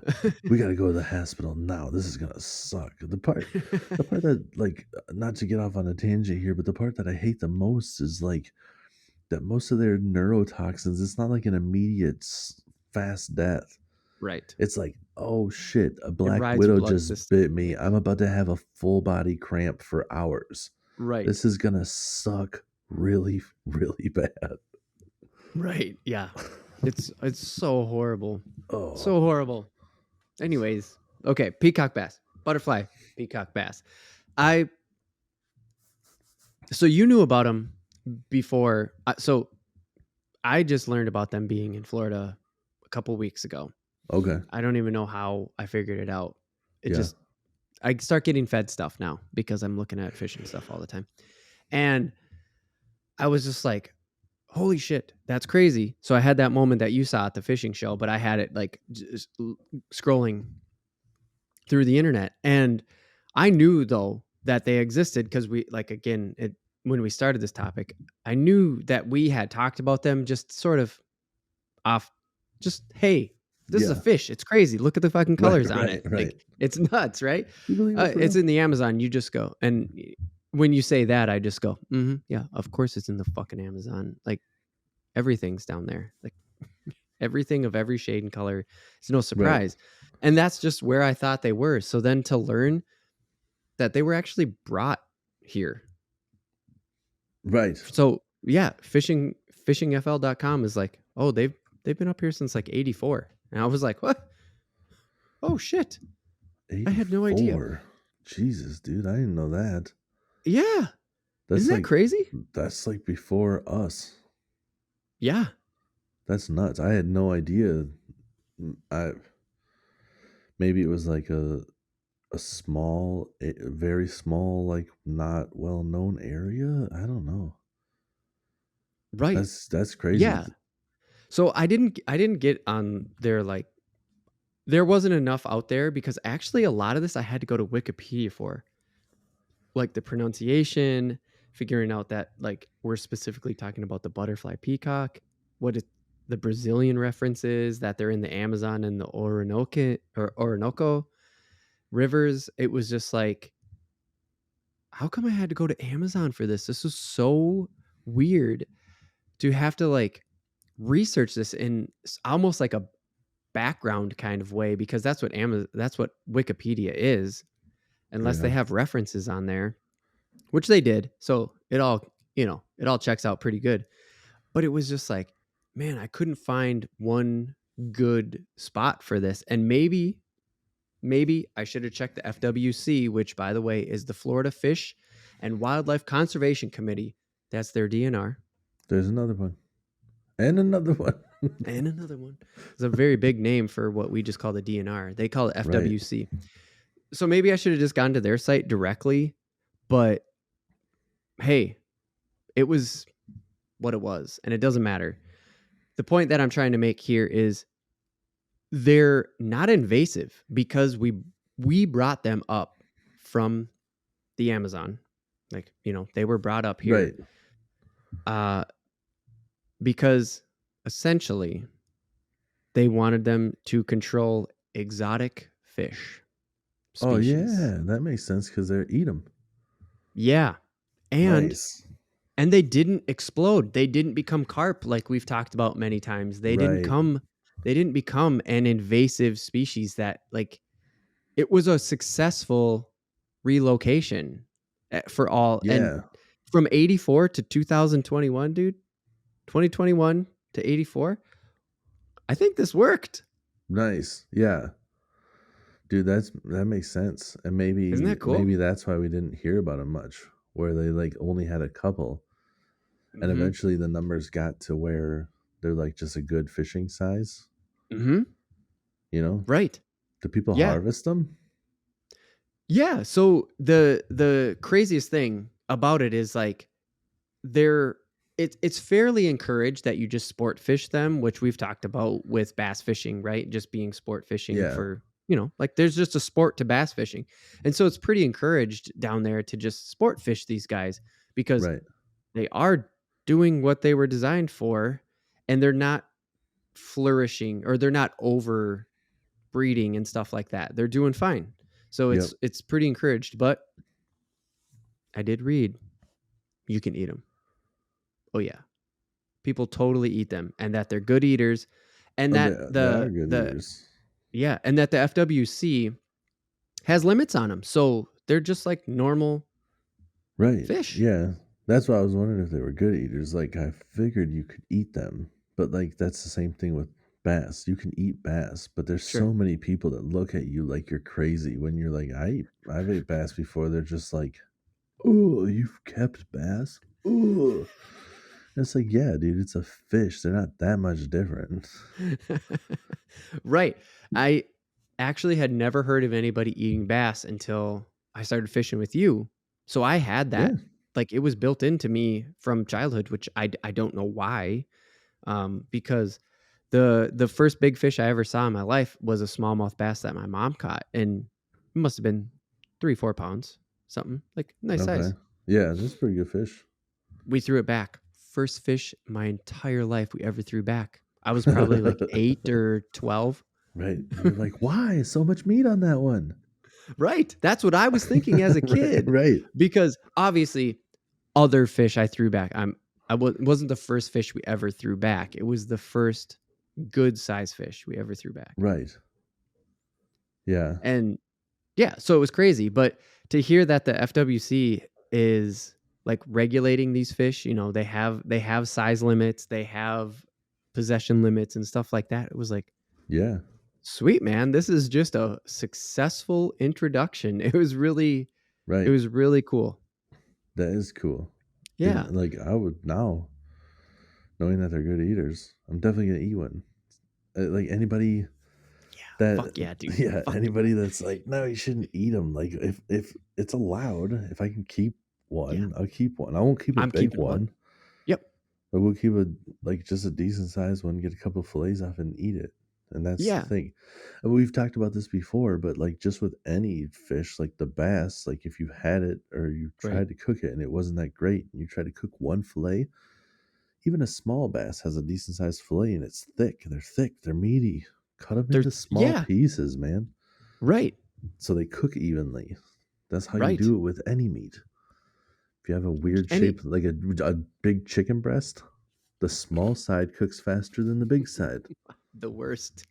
We gotta go to the hospital now. This is gonna suck. The part that like not to get off on a tangent here, but the part that I hate the most is like that most of their neurotoxins, it's not like an immediate fast death. Right. It's like, oh shit, a It black rides your widow blood just system. bit me. I'm about to have a full body cramp for hours. Right. This is gonna suck really, really bad. Right. Yeah. It's so horrible. Oh, So horrible. Anyways, okay, peacock bass. Butterfly peacock bass. So you knew about them before. So I just learned about them being in Florida a couple weeks ago. okay. I don't even know how I figured it out. It Yeah. just I start getting fed stuff now because I'm looking at fishing stuff all the time. And I was just like, holy shit, that's crazy. So I had that moment that you saw at the fishing show, but I had it like just scrolling through the internet. And I knew though that they existed because we like again, when we started this topic, I knew that we had talked about them just sort of off, just hey, this is a Yeah. fish. It's crazy. Look at the fucking Right, colors on right, it. right. Like it's nuts, right? You believe it for It's real? in the Amazon. You just go, and when you say that, I just go, yeah, of course it's in the fucking Amazon. Like everything's down there. Like everything of every shade and color. It's no Right. surprise. And that's just where I thought they were. So then to learn that they were actually brought here. Right. So yeah, fishingfl.com is like, oh, they've been up here since like 84. And I was like, what? Oh shit. I had no idea. 84. Jesus, dude, I didn't know that. Yeah. That's Isn't like that crazy? that's like before us. Yeah. That's nuts. I had no idea. I maybe it was like a small, a very small, like not well known area. I don't know. Right. That's crazy. Yeah. So I didn't get on their like there wasn't enough out there because actually a lot of this I had to go to Wikipedia for. Like the pronunciation, figuring out that like we're specifically talking about the butterfly peacock, the Brazilian references, that they're in the Amazon and the Orinoco rivers. It was just like, how come I had to go to Amazon for this? This was so weird to have to like research this in almost like a background kind of way because that's what Wikipedia is, unless they Yeah. have references on there, which they did. So it all checks out pretty good. But it was just like, man, I couldn't find one good spot for this. And maybe I should have checked the FWC, which by the way is the Florida Fish and Wildlife Conservation Committee. That's their DNR. There's another one. And another one. And another one. It's a very big name for what we just call the DNR. They call it FWC. Right. So maybe I should have just gone to their site directly, but hey, it was what it was, and it doesn't matter. The point that I'm trying to make here is they're not invasive because we brought them up from the Amazon. Like, they were brought up here. Right. Because essentially they wanted them to control exotic fish species. Oh yeah, that makes sense because they eat them. Yeah. And and they didn't explode. They didn't become carp like we've talked about many times. They didn't become an invasive species that like it was a successful relocation for all. Yeah. And from 84 to 2021, dude. 2021 to 84. I think this worked. Nice. Yeah. Dude, that makes sense. And Isn't maybe that cool? that's why we didn't hear about them much, where they like only had a couple. And Mm-hmm. eventually the numbers got to where they're like just a good fishing size, Mm-hmm. you know? Right. Do people Yeah. harvest them? Yeah. So the craziest thing about it is like they're it's fairly encouraged that you just sport fish them, which we've talked about with bass fishing, right? Just being sport fishing Yeah. for, like there's just a sport to bass fishing. And so it's pretty encouraged down there to just sport fish these guys because Right. they are doing what they were designed for, and they're not flourishing, or they're not over breeding and stuff like that. They're doing fine. So Yep. it's pretty encouraged, but I did read you can eat them. Oh yeah. People totally eat them, and that they're good eaters, and Oh, that they are good eaters. and that the FWC has limits on them. So they're just like normal Right. fish. Yeah. That's why I was wondering if they were good eaters. Like I figured you could eat them, but like that's the same thing with bass. You can eat bass, but there's Sure. so many people that look at you like you're crazy when you're like, I've ate bass before. They're just like, oh, you've kept bass? Oh. It's like, yeah, dude, it's a fish. They're not that much different. Right. I actually had never heard of anybody eating bass until I started fishing with you. So I had Yeah. that, like it was built into me from childhood, which I don't know why. Because the first big fish I ever saw in my life was a smallmouth bass that my mom caught, and it must have been 3-4 pounds, something like nice Okay. size. Yeah, that's a pretty good fish. We threw it back. First fish my entire life we ever threw back. I was probably like 8 or 12. Right. You're like, why? So much meat on that one. Right. That's what I was thinking as a Right. kid. Right. Because obviously, other fish I threw back. It wasn't the first fish we ever threw back. It was the first good size fish we ever threw back. Right. Yeah. And yeah, so it was crazy. But to hear that the FWC is like regulating these fish, they have size limits, they have possession limits and stuff like that. It was like, Yeah. sweet man, this is just a successful introduction. It was Right. really cool. That is cool. Yeah. And like I would now, knowing that they're good eaters, I'm definitely gonna eat one. Like anybody Yeah. that, Fuck yeah, dude. yeah, Fuck anybody that's like, no, you shouldn't eat them. Like if it's allowed, if I can keep yeah. one, I'll keep one. I won't keep a I'm big keeping one. one, Yep. but we'll keep just a decent sized one, get a couple of fillets off and eat it. And that's the Yeah. thing. And we've talked about this before, but like just with any fish, like the bass, like if you had it or you Right. tried to cook it and it wasn't that great, and you try to cook one fillet, even a small bass has a decent sized fillet and it's thick. They're thick, they're meaty. Cut them into small Yeah. pieces, man, Right. so they cook evenly. That's how you Right. do it with any meat. If you have a weird Any shape, like a big chicken breast, the small side cooks faster than the big side. the worst.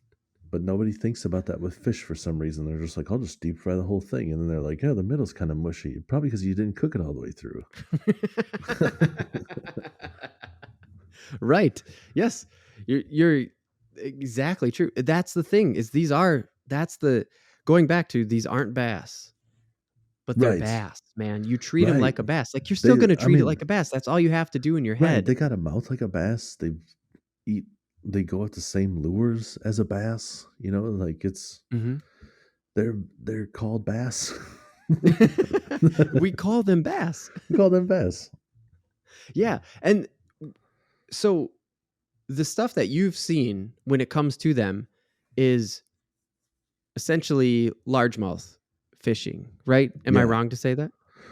But nobody thinks about that with fish for some reason. They're just like, I'll just deep fry the whole thing. And then they're like, yeah, the middle's kind of mushy. Probably because you didn't cook it all the way through. Right. Yes. You're exactly true. That's the thing, is going back to, these aren't bass, but they're Right. bass, man. You treat them Right. like a bass. Like, you're still going to I treat it mean, like a bass. That's all you have to do in your right. head. They got a mouth like a bass. They go at the same lures as a bass. You know, like Mhm. they're called bass. We call them bass. We call them bass. Yeah. And so the stuff that you've seen when it comes to them is essentially largemouth fishing, right? Am I Yeah. wrong to say that?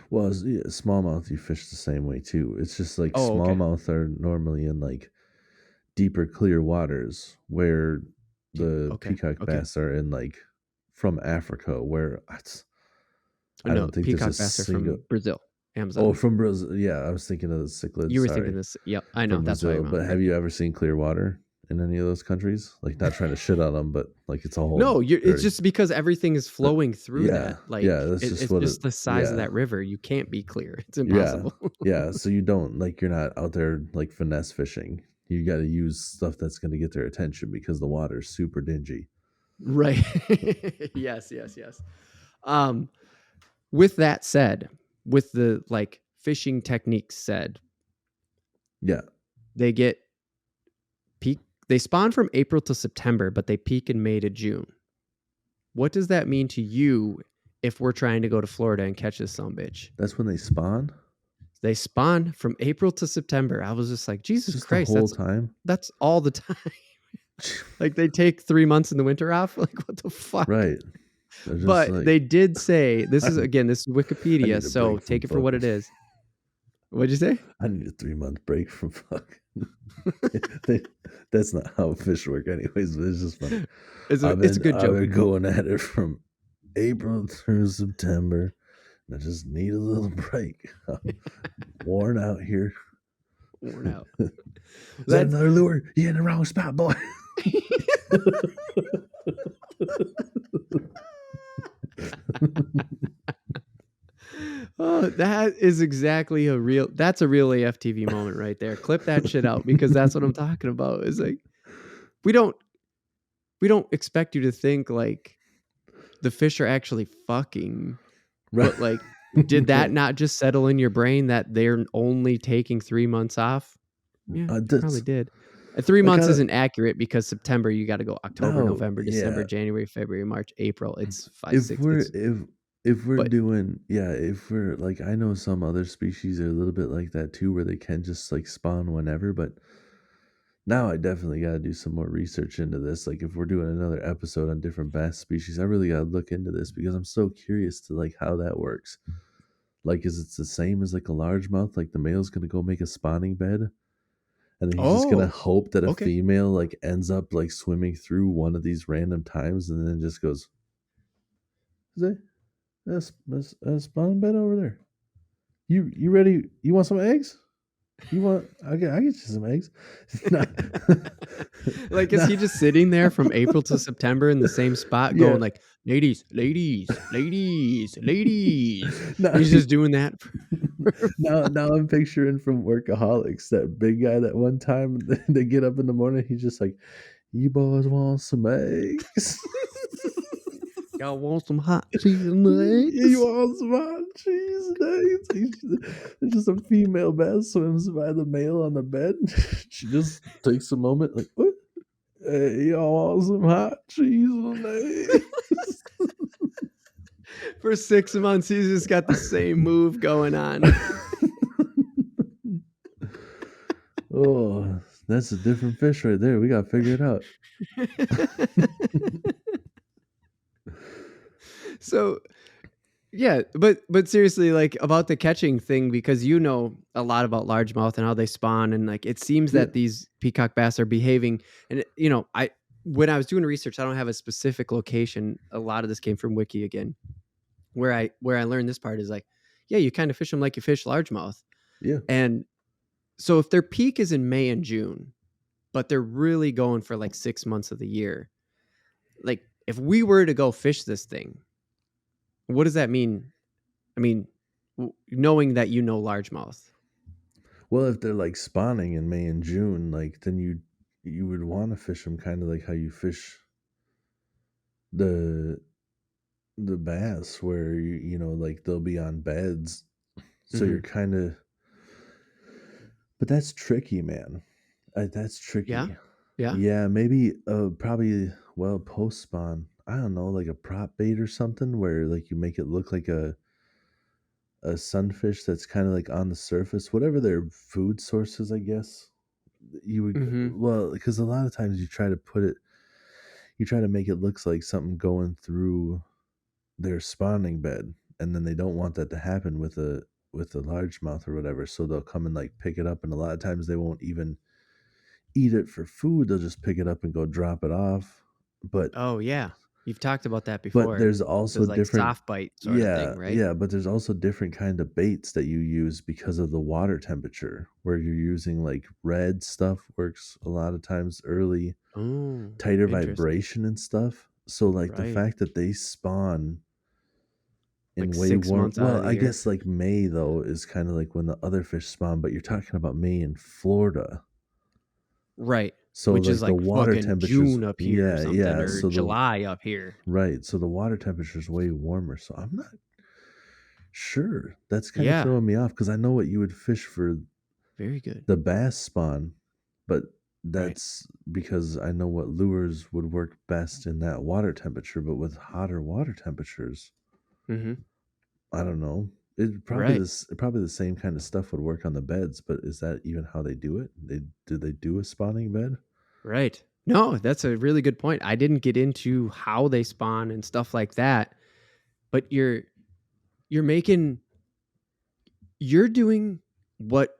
Well, smallmouth you fish the same way too. It's just like Oh, okay. smallmouth are normally in like deeper, clear waters, where the Okay. peacock Okay. bass are in like from Africa, where I No, don't think there's a peacock bass are single. from Brazil, Amazon. Oh, from Brazil. Yeah, I was thinking of the cichlid. You were Sorry, thinking this. Yep, I know. from That's what I Brazil. meant. But have you ever seen clear water in any of those countries? Like, not trying to shit on them, but like it's all No, it's dirty. just because everything is flowing through Yeah, that. Like yeah. That's just it's what it. just the size of Yeah, that river. You can't be clear. It's yeah, impossible. yeah. So you don't like you're not out there like finesse fishing. You got to use stuff that's going to get their attention because the water's super dingy. Right. Yes, yes, yes. Um, with that said, with the like fishing techniques said, Yeah, they get peak. They spawn from April to September, but they peak in May to June. What does that mean to you if we're trying to go to Florida and catch this sumbitch? that's when they spawn. They spawn from April to September. I was just like, Jesus Just the Christ, whole time. that's all the time. Like they take 3 months in the winter off. Like what the fuck? Right. They're just But like, they did say this I, is this is I Wikipedia, need a so break from take it for what it fucking. is. What'd you say? I need a 3-month break from fucking. They- that's not how fish work, anyways. But it's just funny. It's I've a been good I've joke. been going at it from April through September. And I just need a little break. I'm worn out here. Worn out. Is that That's another lure? You in the wrong spot, boy. oh, that is exactly that's a real AFTV moment right there. Clip that shit out because that's what I'm talking about. It's like we don't expect you to think like the fish are actually fucking, Right. but like did that not just settle in your brain that they're only taking 3 months off? Yeah, That's probably did. 3 like months isn't accurate because September you got to go October, no, November, December, yeah. January, February, March, April. It's 5, If 6. we're It's if we're but doing if we're like I know some other species are a little bit like that too, where they can just like spawn whenever, but now I definitely got to do some more research into this. Like if we're doing another episode on different bass species, I really got to look into this because I'm so curious to like how that works. Like, is it the same as like a largemouth? Like the male's gonna go make a spawning bed, and then he's just gonna oh, hope that a okay. female like ends up like swimming through one of these random times, and then just goes, "Is that that's a spawning bed over there? You ready? You want some eggs? You want? I get you some eggs. Not, Like is not, he just sitting there from April to September in the same spot yeah. going like ladies, ladies, ladies, ladies. No, He's just doing that. now I'm picturing from Workaholics that big guy that one time they get up in the morning. He's just like, "You boys want some eggs? Y'all want some hot cheese and You eggs? want some hot cheese and eggs?" There's just a female bass swims by the male on the bed. She just takes a moment, like, "What? Hey, y'all want some hot cheese and eggs?" For 6 months, he's just got the same move going on. Oh, that's a different fish right there. We got to figure it out. So yeah, but seriously, like about the catching thing, because you know a lot about largemouth and how they spawn, and like it seems Yeah. that these peacock bass are behaving. And you know, I when I was doing research, I don't have a specific location. A lot of this came from Wiki again, where I learned this part is like, yeah, you kind of fish them like you fish largemouth, Yeah. and so if their peak is in May and June, but they're really going for like 6 months of the year, like if we were to go fish this thing, what does that mean? I mean, knowing that you know largemouth. Well, if they're like spawning in May and June, like then you would want to fish them kind of like how you fish the bass, where you know like they'll be on beds, so Mm-hmm. you're kind of. But that's tricky, man. That's Yeah. tricky. Yeah. Yeah, maybe probably well post spawn. I don't know, like a prop bait or something where like you make it look like a sunfish that's kind of like on the surface, whatever their food sources, I guess. You would Mm-hmm. well because a lot of times you try to make it looks like something going through their spawning bed, and then they don't want that to happen with a largemouth or whatever, so they'll come and like pick it up, and a lot of times they won't even eat it for food. They'll just pick it up and go drop it off. But Oh yeah. You've talked about that But before. there's also There's like different, soft bite sort of yeah, thing, right? yeah, but there's also different kind of baits that you use because of the water temperature, where you're using like red stuff works a lot of times early, Oh, tighter interesting. vibration and stuff. So like the Right. fact that they spawn Like in way 6 warm, months out well, of the I year. guess like May though is kind of like when the other fish spawn, but you're talking about May in Florida. Right. So Which is like the like water fucking temperatures, June up here or yeah, something, yeah. or So the July up here. right, so the water temperature is way warmer. So I'm not sure. That's kind of Yeah. throwing me off because I know what you would fish for Very good. the bass spawn, but Right. that's because I know what lures would work best in that water temperature. But with hotter water temperatures, Mm-hmm. I don't know. Right. Probably the same kind of stuff would work on the beds, but is that even how they do it? They do a spawning bed? Right. No, that's a really good point. I didn't get into how they spawn and stuff like that, but you're making you're doing what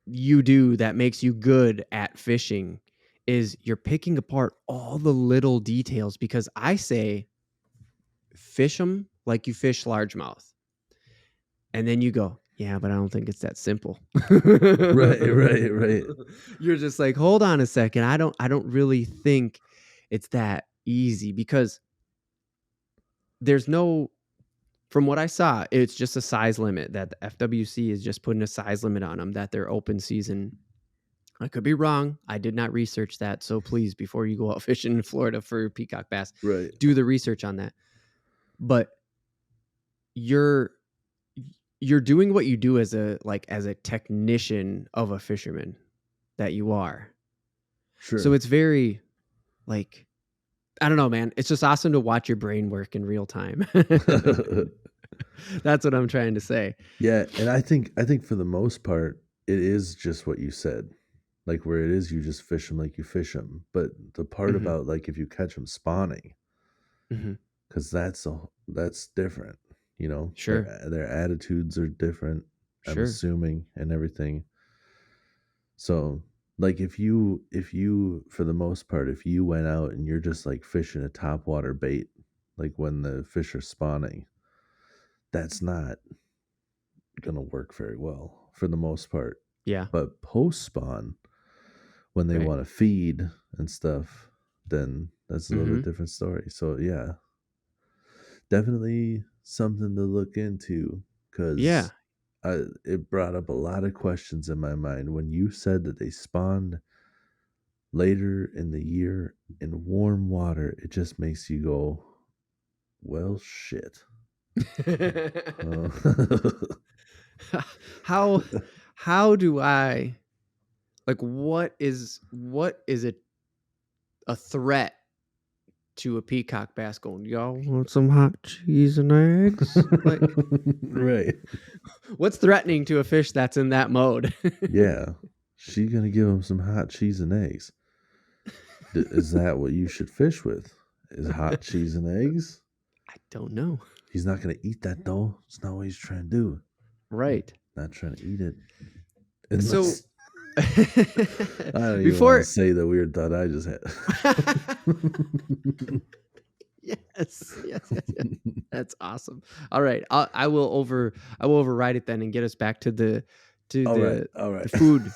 you do that makes you good at fishing is you're picking apart all the little details because I say fish them like you fish largemouth. And then you go, yeah, but I don't think it's that simple. Right, right, right. You're just like, hold on a second. I don't really think it's that easy because there's no from what I saw, it's just a size limit that the FWC is just putting a size limit on them that they're open season. I could be wrong. I did not research that. So please, before you go out fishing in Florida for peacock bass, Right. do the research on that. But you're you're doing what you do as a technician of a fisherman that you are. Sure. So it's very like I don't know, man. It's just awesome to watch your brain work in real time. That's what I'm trying to say. Yeah, and I think for the most part, it is just what you said. Like where it is, you just fish them like you fish them. But the part Mm-hmm. about like if you catch them spawning, Mm-hmm. because that's different. You know, Sure. their attitudes are different. I'm Sure. assuming and everything. So like if you for the most part, if you went out and you're just like fishing a topwater bait, like when the fish are spawning, that's not gonna work very well for the most part. Yeah. But post spawn, when they Right. want to feed and stuff, then that's a little Mm-hmm. bit different story. So yeah, definitely something to look into Yeah. because it brought up a lot of questions in my mind when you said that they spawned later in the year in warm water. It just makes you go, well, shit. Uh, how how do I like what is a threat to a peacock bass going, y'all want some hot cheese and eggs? Like right. what's threatening to a fish that's in that mode? Yeah. She's going to give him some hot cheese and eggs. Is that what you should fish with? Is hot cheese and eggs? I don't know. He's not going to eat that though. It's not what he's trying to do. Right. Not trying to eat it. So Unless I don't even want to before say the weird thought I just had. yes. That's awesome. All right, I will override it then and get us back to the to All right. the All right. the food.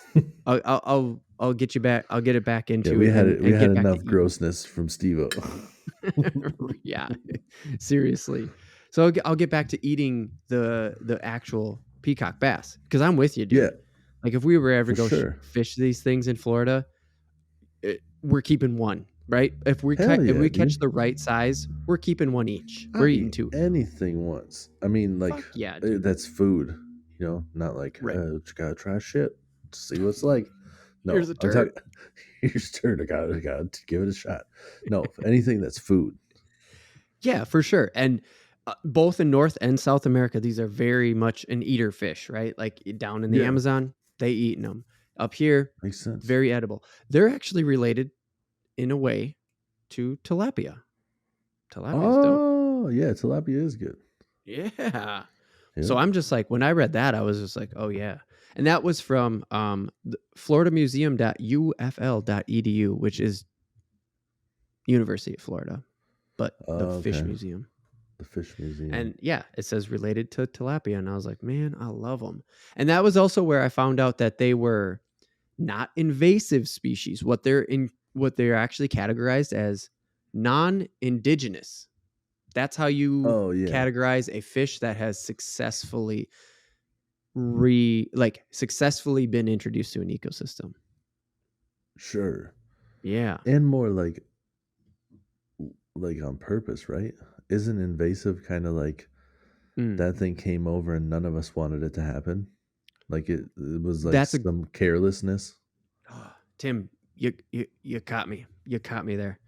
I'll get you back. I'll get it back Yeah, into we it had and it. We had get back to enough eating. grossness from Steve-O. Yeah, seriously. So I'll get back to eating the actual peacock bass because I'm with you, Yeah, dude. Like if we were ever for go sure. fish these things in Florida, we're keeping one, right? Hell If yeah, we catch dude. the right size, we're keeping one each. We're I'd eating eat two. anything once. I mean, like, Fuck yeah, dude. that's food, not like, Right. you gotta try shit to see what's like. Here's No, a I'm turd. talking, here's turd. I gotta give it a shot. No, anything that's food. Yeah, for sure. And both in North and South America, these are very much an eater fish, right? Like down in the Yeah, Amazon, they eating them. Up here, makes sense. very edible. They're actually related in a way to tilapia. Tilapia is dope. Oh, yeah, tilapia is good. Yeah. So Yep. I'm just like, when I read that, I was just like, oh yeah. And that was from floridamuseum.ufl.edu, which is University of Florida. but the fish Okay. museum. The fish museum. And yeah, it says related to tilapia. And I was like, man, I love them. And that was also where I found out that they were not invasive species. What they're actually categorized as non-indigenous. That's how you Oh yeah. categorize a fish that has successfully successfully been introduced to an ecosystem. Sure. Yeah. And more like on purpose, right? Isn't invasive kind of like Mm. that thing came over and none of us wanted it to happen? Like it was like That's a some carelessness. Tim, you caught me. You caught me there.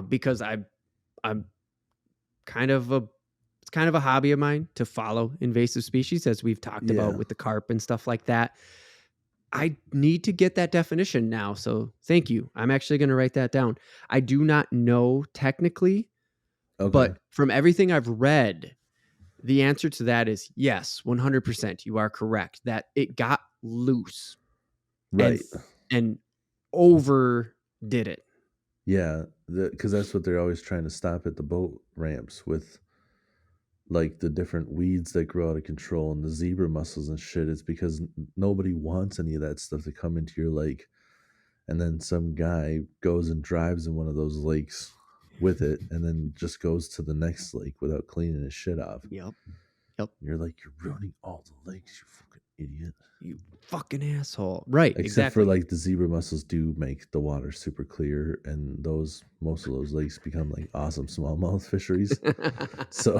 Because I'm kind of a it's kind of a hobby of mine to follow invasive species, as we've talked about Yeah. with the carp and stuff like that. I need to get that definition now. So thank you. I'm actually going to write that down. I do not know technically, Okay. but from everything I've read, the answer to that is yes, 100%. You are correct that it got loose and Right. and overdid it. Yeah, because that's what they're always trying to stop at the boat ramps with, like the different weeds that grow out of control and the zebra mussels and shit. It's because nobody wants any of that stuff to come into your lake, and then some guy goes and drives in one of those lakes with it, and then just goes to the next lake without cleaning his shit off. Yep. Yep. You're like, you're ruining all the lakes, you fucking idiot. You fucking asshole. Right. Except Exactly. for like the zebra mussels do make the water super clear, and most of those lakes become like awesome smallmouth fisheries. So,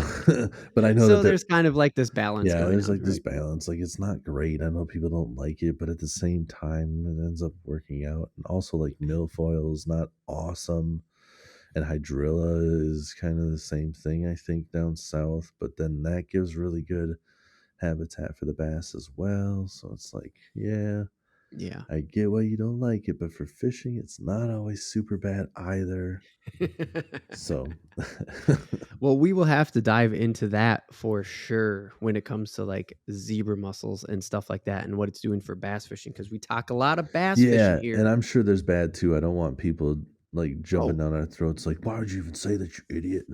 but I know So that there's kind of like this balance yeah, going there's on, like this right? balance. Like it's not great. I know people don't like it, but at the same time, it ends up working out. And also, like milfoil is not awesome, and hydrilla is kind of the same thing. I think down south, but then that gives really good habitat for the bass as well. So it's like, yeah, Yeah. I get why you don't like it, but for fishing, it's not always super bad either. So, Well, we will have to dive into that for sure when it comes to like zebra mussels and stuff like that and what it's doing for bass fishing, because we talk a lot of bass fishing yeah, here. and I'm sure there's bad too. I don't want people like jumping Oh, down our throats like, why would you even say that, you idiot?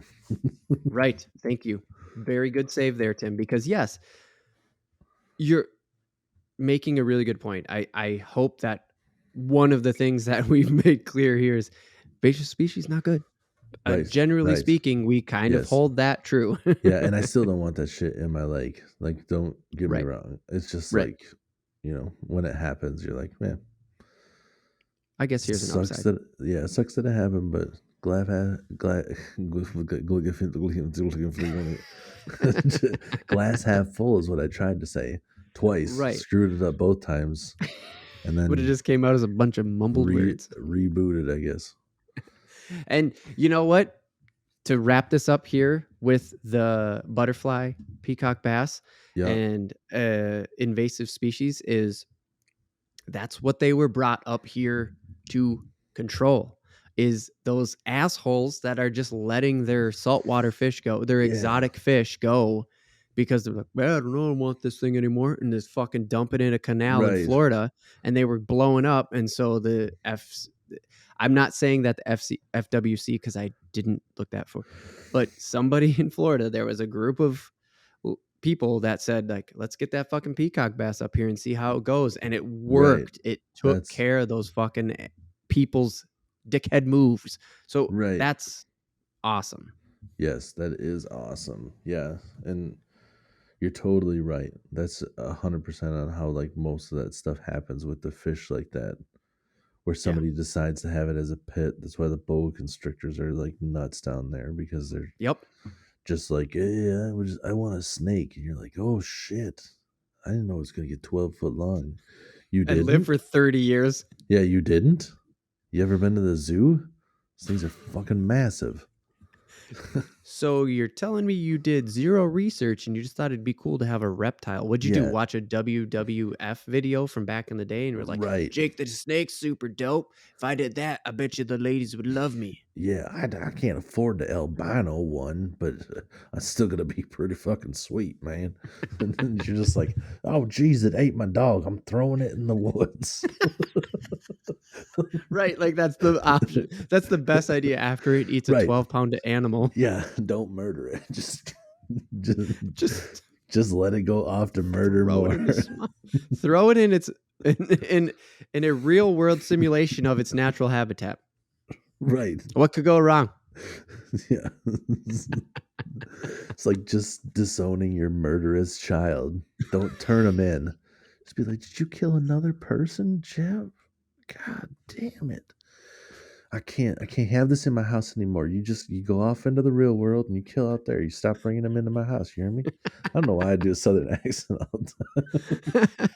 right. Thank you. Very good save there, Tim, because yes, you're making a really good point. I hope that one of the things that we've made clear here is invasive species not good. Right, Generally right. speaking, we kind of Yes. hold that true. Yeah, and I still don't want that shit in my lake. Like, don't get me Right. wrong. It's just Right. like, when it happens, you're like, man, I guess here's an sucks upside. that, yeah, it sucks that it happened, but glad glass half full is what I tried to say twice. Right. Screwed it up both times, and But it then just came out as a bunch of mumbled words. rebooted, I guess. And you know what? To wrap this up here with the butterfly peacock bass Yeah, and invasive species is that's what they were brought up here to control is those assholes that are just letting their saltwater fish go, their yeah, exotic fish go because they're like, man, I don't want this thing anymore. And just fucking dump it in a canal in right, Florida and they were blowing up. And so I'm not saying that the FWC, because I didn't look that for, but somebody in Florida, there was a group of people that said like, let's get that fucking peacock bass up here and see how it goes, and it right. worked. It took That's care of those fucking people's dickhead moves. So right. that's awesome. Yes, that is awesome. Yeah, and you're totally right. That's 100% on how like most of that stuff happens with the fish like that, where Yeah. somebody decides to have it as a pet. That's why the boa constrictors are like nuts down there because they're Yep. just like, yeah, I want a snake, and you're like, oh shit, I didn't know it was gonna get 12 foot long. You And live didn't? for 30 years. Yeah, you didn't. You ever been to the zoo? These things are fucking massive. So you're telling me you did zero research and you just thought it'd be cool to have a reptile? What'd you do? Yeah, Watch a WWF video from back in the day and we're like, right. Jake the snake's super dope. If I did that, I bet you the ladies would love me. Yeah, I can't afford the albino one, but I'm still gonna be pretty fucking sweet, man. And then you're just like, oh, geez, it ate my dog. I'm throwing it in the woods. Right, like that's the option. That's the best idea after it eats a Right. 12-pound animal. Yeah, don't murder it. Just Just just let it go off to murder throw more. it in throw it in its in a real world simulation of its natural habitat. Right. What could go wrong? Yeah. It's like just disowning your murderous child. Don't turn him in. Just be like, did you kill another person, Jeff? God damn it. I can't have this in my house anymore. You go off into the real world and you kill out there. You stop bringing them into my house. You hear me? I don't know why I do a southern accent all the time.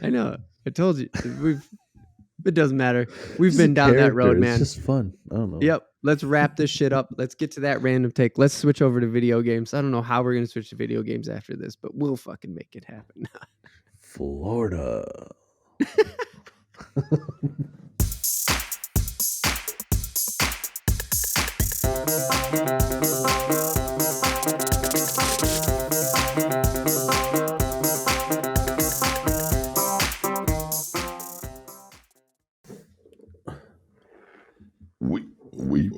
I know. I told you. It doesn't matter. We've Just been a down that road, character. man. It's just fun. I don't know. Yep. Let's wrap this shit up. Let's get to that random take. Let's switch over to video games. I don't know how we're going to switch to video games after this, but we'll fucking make it happen. Florida. We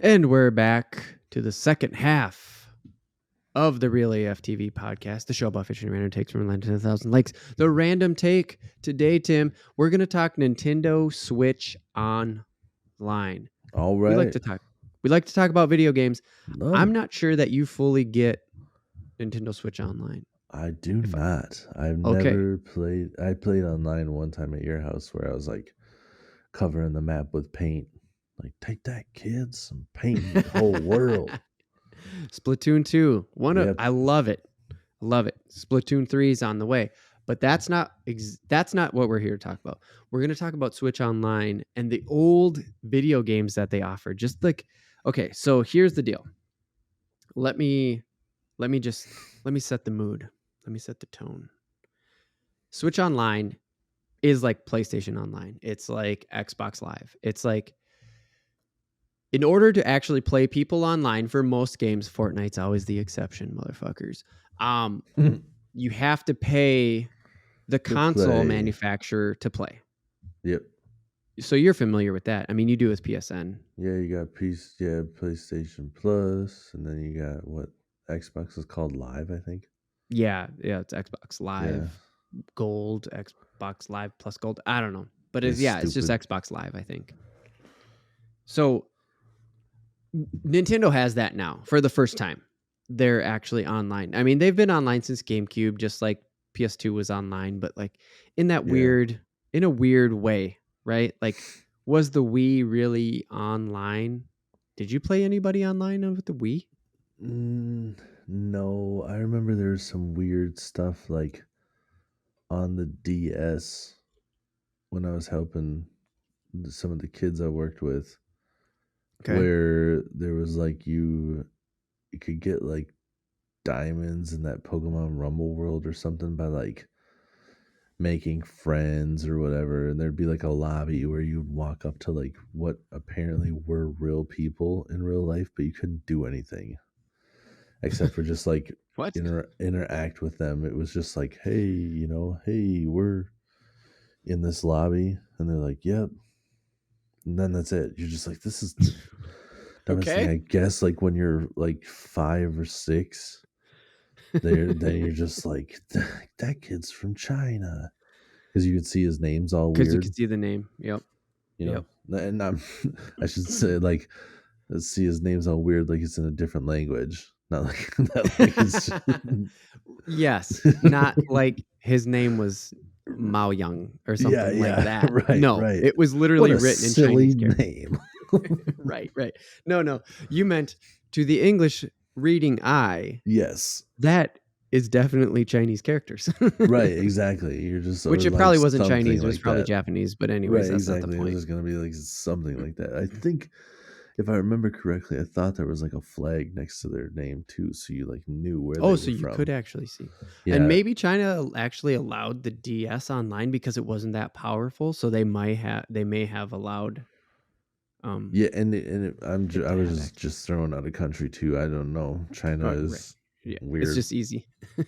And we're back to the second half of the Real AF TV podcast, the show about fishing random takes from Land to 1,000 Lakes. The random take today, Tim, we're going to talk Nintendo Switch Online. all right. We like to talk about video games. Love I'm it. not sure that you fully get Nintendo Switch Online. I do not. I've Okay. never played. I played online one time at your house where I was like covering the map with paint. Like, take that, kids! I'm painting the whole world. Splatoon 2. Yep. I love it. Love it. Splatoon 3 is on the way. But that's not what we're here to talk about. We're going to talk about Switch Online and the old video games that they offer. Just like, okay, so here's the deal. Let me set the mood. Let me set the tone. Switch Online is like PlayStation Online. It's like Xbox Live. It's like, in order to actually play people online for most games, Fortnite's always the exception, motherfuckers. You have to pay the console play. manufacturer to play. Yep. So you're familiar with that. I mean, you do with PSN. Yeah, you got PlayStation Plus, and then you got what Xbox is called Live, I think. Yeah, it's Xbox Live Gold, Xbox Live Plus Gold. I don't know, but it's just Xbox Live, I think. So Nintendo has that now for the first time. They're actually online. I mean, they've been online since GameCube, just like PS2 was online, but like in a weird way, right? Like, was the Wii really online? Did you play anybody online with the Wii? No, I remember there was some weird stuff like on the DS when I was helping some of the kids I worked with. Okay. Where there was like you could get like diamonds in that Pokemon Rumble world or something by like making friends or whatever, and there'd be like a lobby where you'd walk up to like what apparently were real people in real life, but you couldn't do anything except for just like what interact with them. It was just like, hey, we're in this lobby, and they're like, yep. And then that's it. You're just like, this is the dumbest thing. I guess like when you're like 5 or 6, then you're just like, that kid's from China, because you could see his name's all weird. Because you could see the name. Yep. And I should say like, let's see, his name's all weird, like it's in a different language. Not like it's yes, not like his name was Mao Yang or something like that. Right, no, right. It was literally written in Chinese name. Right. No. You meant to the English reading eye. Yes. That is definitely Chinese characters. Right, exactly. You're just which it probably wasn't Chinese, it was probably Japanese, but anyways, right, that's exactly. Not the point. It was going to be like something like that. I think if I remember correctly, I thought there was like a flag next to their name too, so you like knew where they were so you from. could actually see. Yeah. And maybe China actually allowed the DS online because it wasn't that powerful, so they may have allowed I was just thrown out of country too. I don't know. China is Yeah, it's Weird. just easy. Right.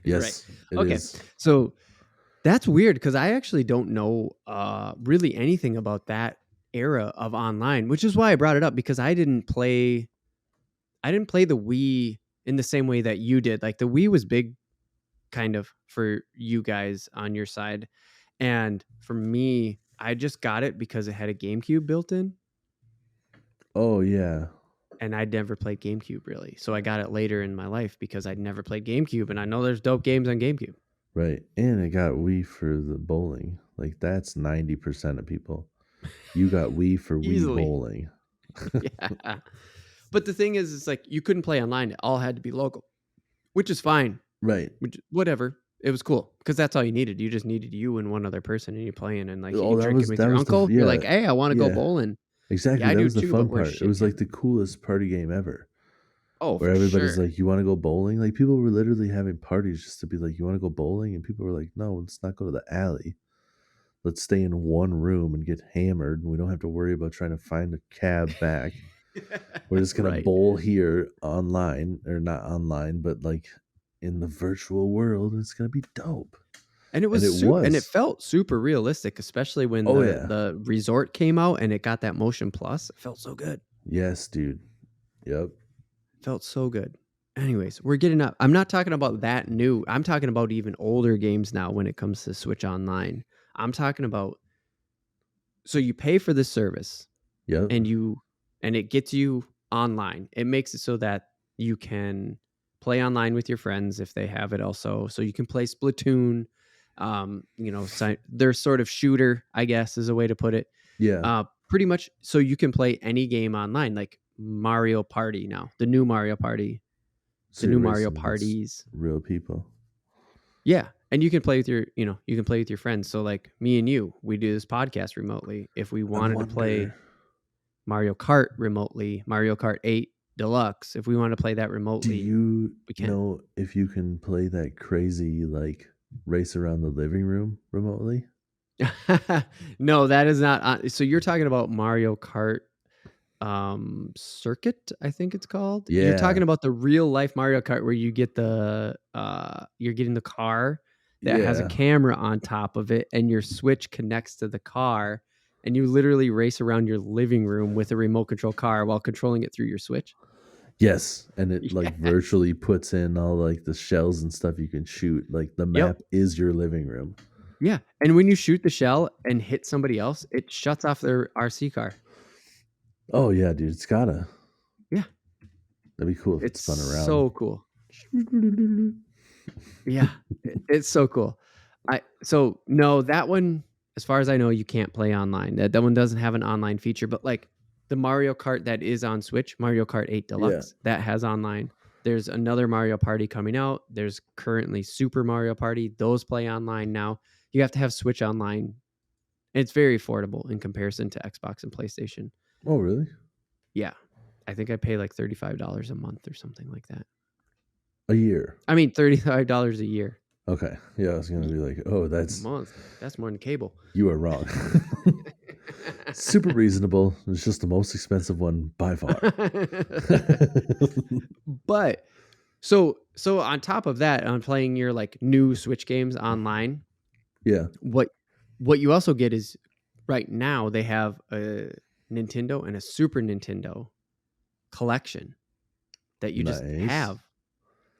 Yes, it Okay. is. So that's weird because I actually don't know really anything about that era of online, which is why I brought it up because I didn't play the Wii in the same way that you did. Like the Wii was big kind of for you guys on your side. And for me, I just got it because it had a GameCube built in. Oh yeah. And I'd never played GameCube really. So I got it later in my life because I'd never played GameCube. And I know there's dope games on GameCube. Right. And it got Wii for the bowling. Like that's 90% of people. You got Wii for Wii Easily. bowling. Yeah. But the thing is, it's like you couldn't play online. It all had to be local, which is fine. Right. Whatever. It was cool because that's all you needed. You just needed you and one other person, and you're playing and like Oh, you drinking with your uncle. You're like, hey, I want to go yeah. bowling. Exactly. Yeah, I that do was the too, fun but we're part. It was like shithead. the coolest party game ever. Oh, Where for everybody's sure. like, you want to go bowling? Like people were literally having parties just to be like, you want to go bowling? And people were like, no, let's not go to the alley. Let's stay in one room and get hammered, and we don't have to worry about trying to find a cab back. We're just gonna Right. bowl here online, or not online, but like in the virtual world. It's gonna be dope. And it was and it felt super realistic, especially when the resort came out and it got that Motion Plus. It felt so good. Yes, dude. Yep. Felt so good. Anyways, we're getting up. I'm not talking about that new. I'm talking about even older games now when it comes to Switch Online. I'm talking about so you pay for this service. Yep. And it gets you online. It makes it so that you can play online with your friends if they have it also. So you can play Splatoon. Their sort of shooter, I guess, is a way to put it. Yeah. Pretty much so you can play any game online, like Mario Party now. The new Mario Party. So the new Mario Parties. Real people. Yeah. And you can play with your friends. So like me and you, we do this podcast remotely. If we wanted to play Mario Kart remotely, Mario Kart 8 Deluxe, if we want to play that remotely, do we can. know if you can play that crazy like race around the living room remotely? No, that is not. So you're talking about Mario Kart Circuit, I think it's called. Yeah. You're talking about the real life Mario Kart where you get you're getting the car that has a camera on top of it and your Switch connects to the car and you literally race around your living room with a remote control car while controlling it through your Switch. Yes, and it like virtually puts in all like the shells and stuff you can shoot. Like the map is your living room. Yeah, and when you shoot the shell and hit somebody else, it shuts off their RC car. Oh yeah, dude, it's gotta. Yeah, that'd be cool if it's spun around. So cool. Yeah, it's so cool. No, that one, as far as I know, you can't play online. That one doesn't have an online feature, but like the Mario Kart that is on Switch, Mario Kart 8 Deluxe, that has online. There's another Mario Party coming out. There's currently Super Mario Party. Those play online now. You have to have Switch online. It's very affordable in comparison to Xbox and PlayStation. Oh, really? Yeah. I think I pay like $35 a month or something like that. A year? I mean, $35 a year. Okay. Yeah, I was going to be like, oh, that's... a month. That's more than cable. You are wrong. Super reasonable. It's just the most expensive one by far. But so on top of that, on playing your like new Switch games online, what you also get is right now they have a Nintendo and a Super Nintendo collection that you just have.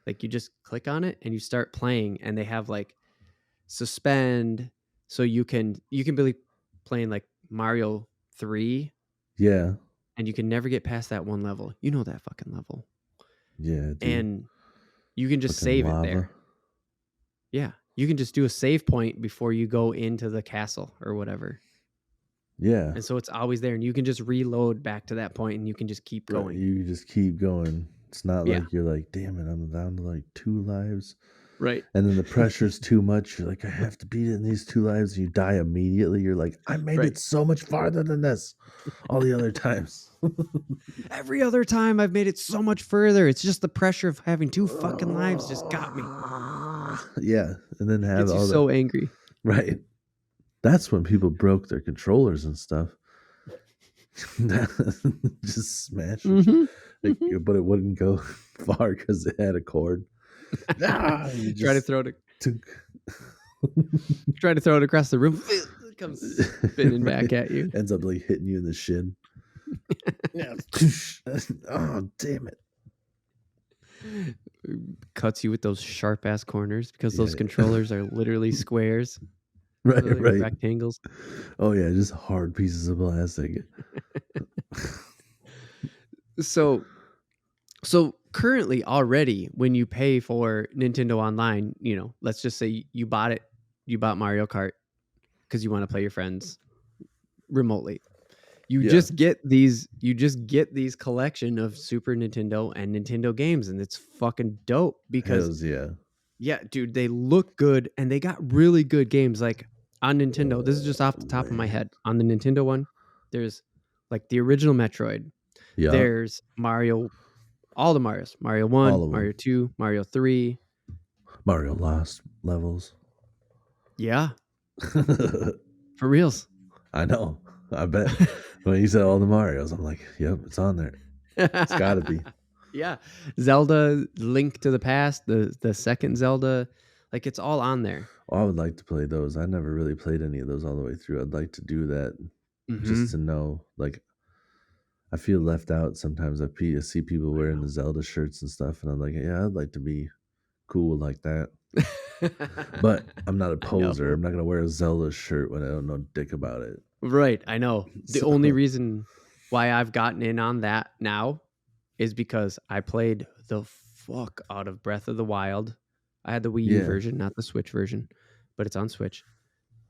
Like you just click on it and you start playing, and they have like suspend, so you can be playing like Mario 3. Yeah. And you can never get past that one level. You know that fucking level. Yeah, dude. And you can just save it there. Yeah. You can just do a save point before you go into the castle or whatever. Yeah. And so it's always there, and you can just reload back to that point and you can just keep going. You just keep going. It's not like you're like, damn it, I'm down to like 2 lives. Right. And then the pressure's too much. You're like, I have to beat it in these 2 lives. And you die immediately. You're like, I made it so much farther than this all the other times. Every other time I've made it so much further. It's just the pressure of having 2 fucking lives just got me. Yeah. And then have all so angry. Right. That's when people broke their controllers and stuff. Just smash. but it wouldn't go far because it had a cord. You Try to just throw it. took. Try to throw it across the room. It comes spinning back at you. Ends up like hitting you in the shin. Yeah. Oh, damn it. Cuts you with those sharp ass corners because those Yeah. controllers are literally squares, Right, literally right. rectangles. Oh yeah, just hard pieces of plastic. So currently already when you pay for Nintendo Online, let's just say you bought Mario Kart because you want to play your friends remotely. You Yeah. just get these collection of Super Nintendo and Nintendo games, and it's fucking dope because Hells yeah. yeah, dude, they look good and they got really good games like on Nintendo. This is just off the top of my Man. head. On the Nintendo one, there's like the original Metroid. Yeah. There's Mario, all the Marios. Mario All 1, of 'em. Mario 2, Mario 3. Mario Lost levels. Yeah, for reals. I know. I bet. When you said all the Marios, I'm like, yep, it's on there. It's gotta be. Yeah. Zelda, Link to the Past, the second Zelda, like it's all on there. Oh, I would like to play those. I never really played any of those all the way through. I'd like to do that just to know. Like, I feel left out sometimes. I see people wearing the Zelda shirts and stuff, and I'm like, yeah, I'd like to be cool like that. But I'm not a poser. I'm not gonna wear a Zelda shirt when I don't know dick about it. Right, I know. The So- only reason why I've gotten in on that now is because I played the fuck out of Breath of the Wild. I had the Wii U Yeah. version, not the Switch version, but it's on Switch.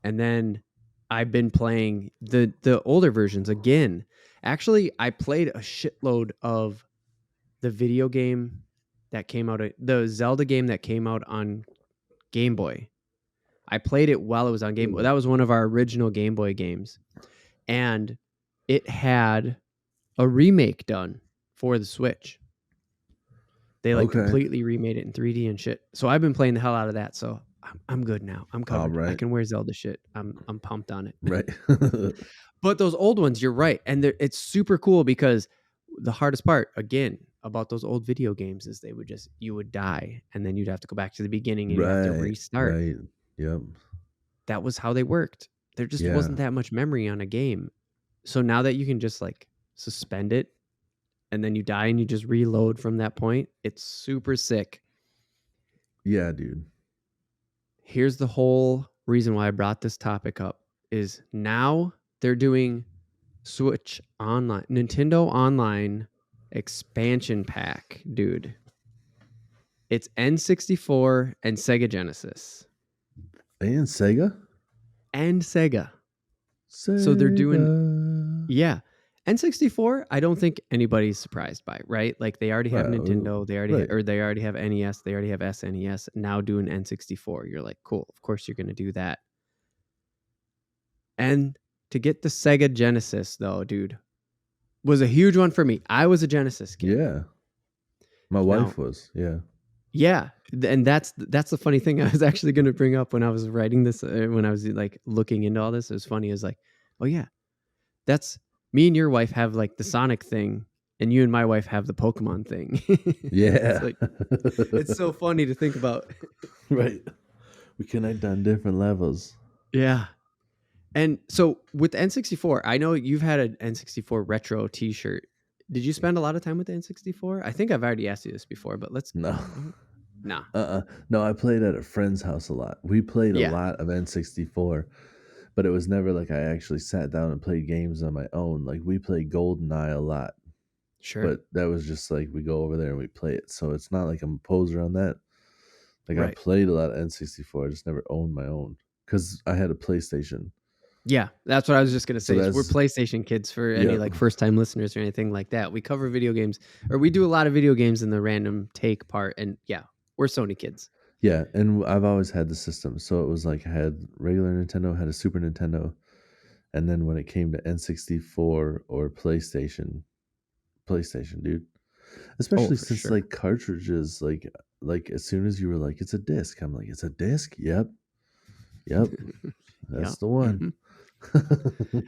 And then I've been playing the older versions again. Actually, I played a shitload of the video game that came out, the Zelda game that came out on Game Boy. I played it while it was on Game Boy. That was one of our original Game Boy games. And it had a remake done for the Switch. They like completely remade it in 3D and shit. So I've been playing the hell out of that. So I'm good now. I'm covered. Right. I can wear Zelda shit. I'm pumped on it. Right. But those old ones, you're right. And it's super cool because the hardest part, again, about those old video games is you would die and then you'd have to go back to the beginning and you'd have to restart. Right. Yep. That was how they worked. There just wasn't that much memory on a game. So now that you can just like suspend it and then you die and you just reload from that point, it's super sick. Yeah, dude. Here's the whole reason why I brought this topic up is now they're doing Switch Online, Nintendo Online expansion pack, dude. It's N64 and Sega Genesis. And Sega? And Sega. So they're doing, yeah. N64, I don't think anybody's surprised by, right? Like they already have Nintendo, they already have NES, they already have SNES. Now doing N64, you're like, cool. Of course you're going to do that. And to get the Sega Genesis, though, dude, was a huge one for me. I was a Genesis kid. Yeah, my wife was. Yeah. Yeah, and that's the funny thing I was actually going to bring up when I was writing this, when I was like looking into all this. It was funny. It was like, oh yeah, that's me and your wife have like the Sonic thing, and you and my wife have the Pokemon thing. Yeah. It's so funny to think about. Right. We connect on different levels. Yeah. And so with the N64, I know you've had an N64 retro t-shirt. Did you spend a lot of time with the N64? I think I've already asked you this before, but let's... No. Nah. No, I played at a friend's house a lot. We played a lot of N64, but it was never like I actually sat down and played games on my own. Like we played GoldenEye a lot. Sure. But that was just like we go over there and we play it. So it's not like I'm a poser on that. Like I played a lot of N64. I just never owned my own because I had a PlayStation. Yeah, that's what I was just going to say. So we're PlayStation kids for any like first-time listeners or anything like that. We cover video games, or we do a lot of video games in the random take part. And yeah, we're Sony kids. Yeah, and I've always had the system. So it was like I had regular Nintendo, had a Super Nintendo, and then when it came to N64 or PlayStation, dude. Especially since like cartridges, like as soon as you were like, it's a disc, I'm like, it's a disc? Yep. That's the one.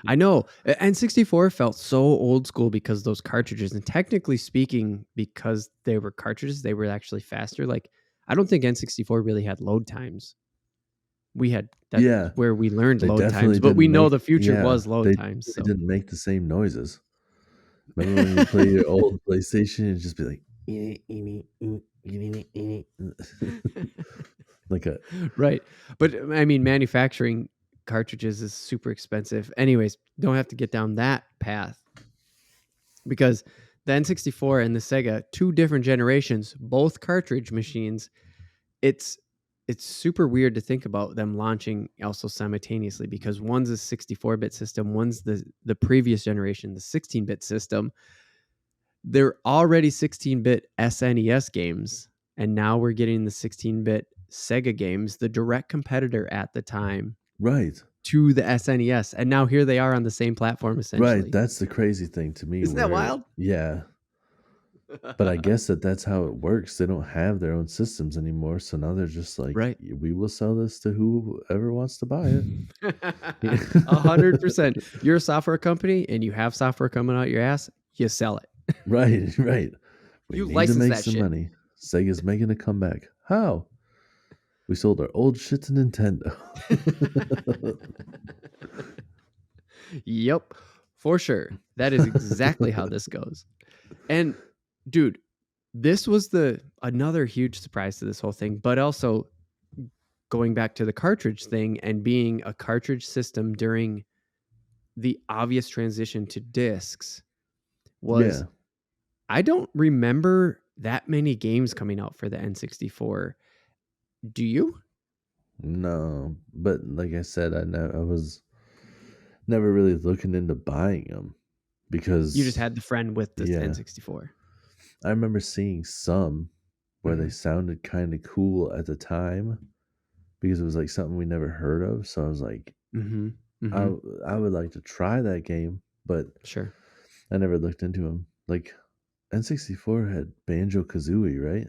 I know. N64 felt so old school because those cartridges, and technically speaking, because they were cartridges, they were actually faster. Like, I don't think N64 really had load times. We had that's Yeah, where we learned they load times, definitely but we didn't know make. the future Yeah, was load they times. definitely So didn't make the same noises. Remember when you play your old PlayStation, it'd just be like like a right. But I mean, manufacturing cartridges is super expensive. Anyways, don't have to get down that path because the N64 and the Sega, two different generations, both cartridge machines. It's it's super weird to think about them launching also simultaneously because one's a 64-bit system, one's the previous generation, the 16-bit system. They're already 16-bit SNES games, and now we're getting the 16-bit Sega games, the direct competitor at the time right. to the SNES. And now here they are on the same platform Right, essentially. that's the crazy thing to me Isn't that where wild? yeah, but I guess that's how it works. They don't have their own systems anymore, so now they're just like, Right. We will sell this to whoever wants to buy it." 100%. You're a software company and you have software coming out your ass, you sell it. Right, right. We You need to license make that some shit. money. Sega's making a comeback. How? We sold our old shit to Nintendo. Yep, for sure. That is exactly how this goes. And dude, this was the another huge surprise to this whole thing, but also going back to the cartridge thing and being a cartridge system during the obvious transition to discs was Yeah. I don't remember that many games coming out for the N64. Do you? No, but like I said, I was never really looking into buying them You just because had the friend with the yeah, N64. I remember seeing some where they Mhm. sounded kind of cool at the time because it was like something we never heard of. So I was like, Mhm. I Mhm. I would like to try that game, but Sure. I never looked into them. Like N64 had Banjo Kazooie, right?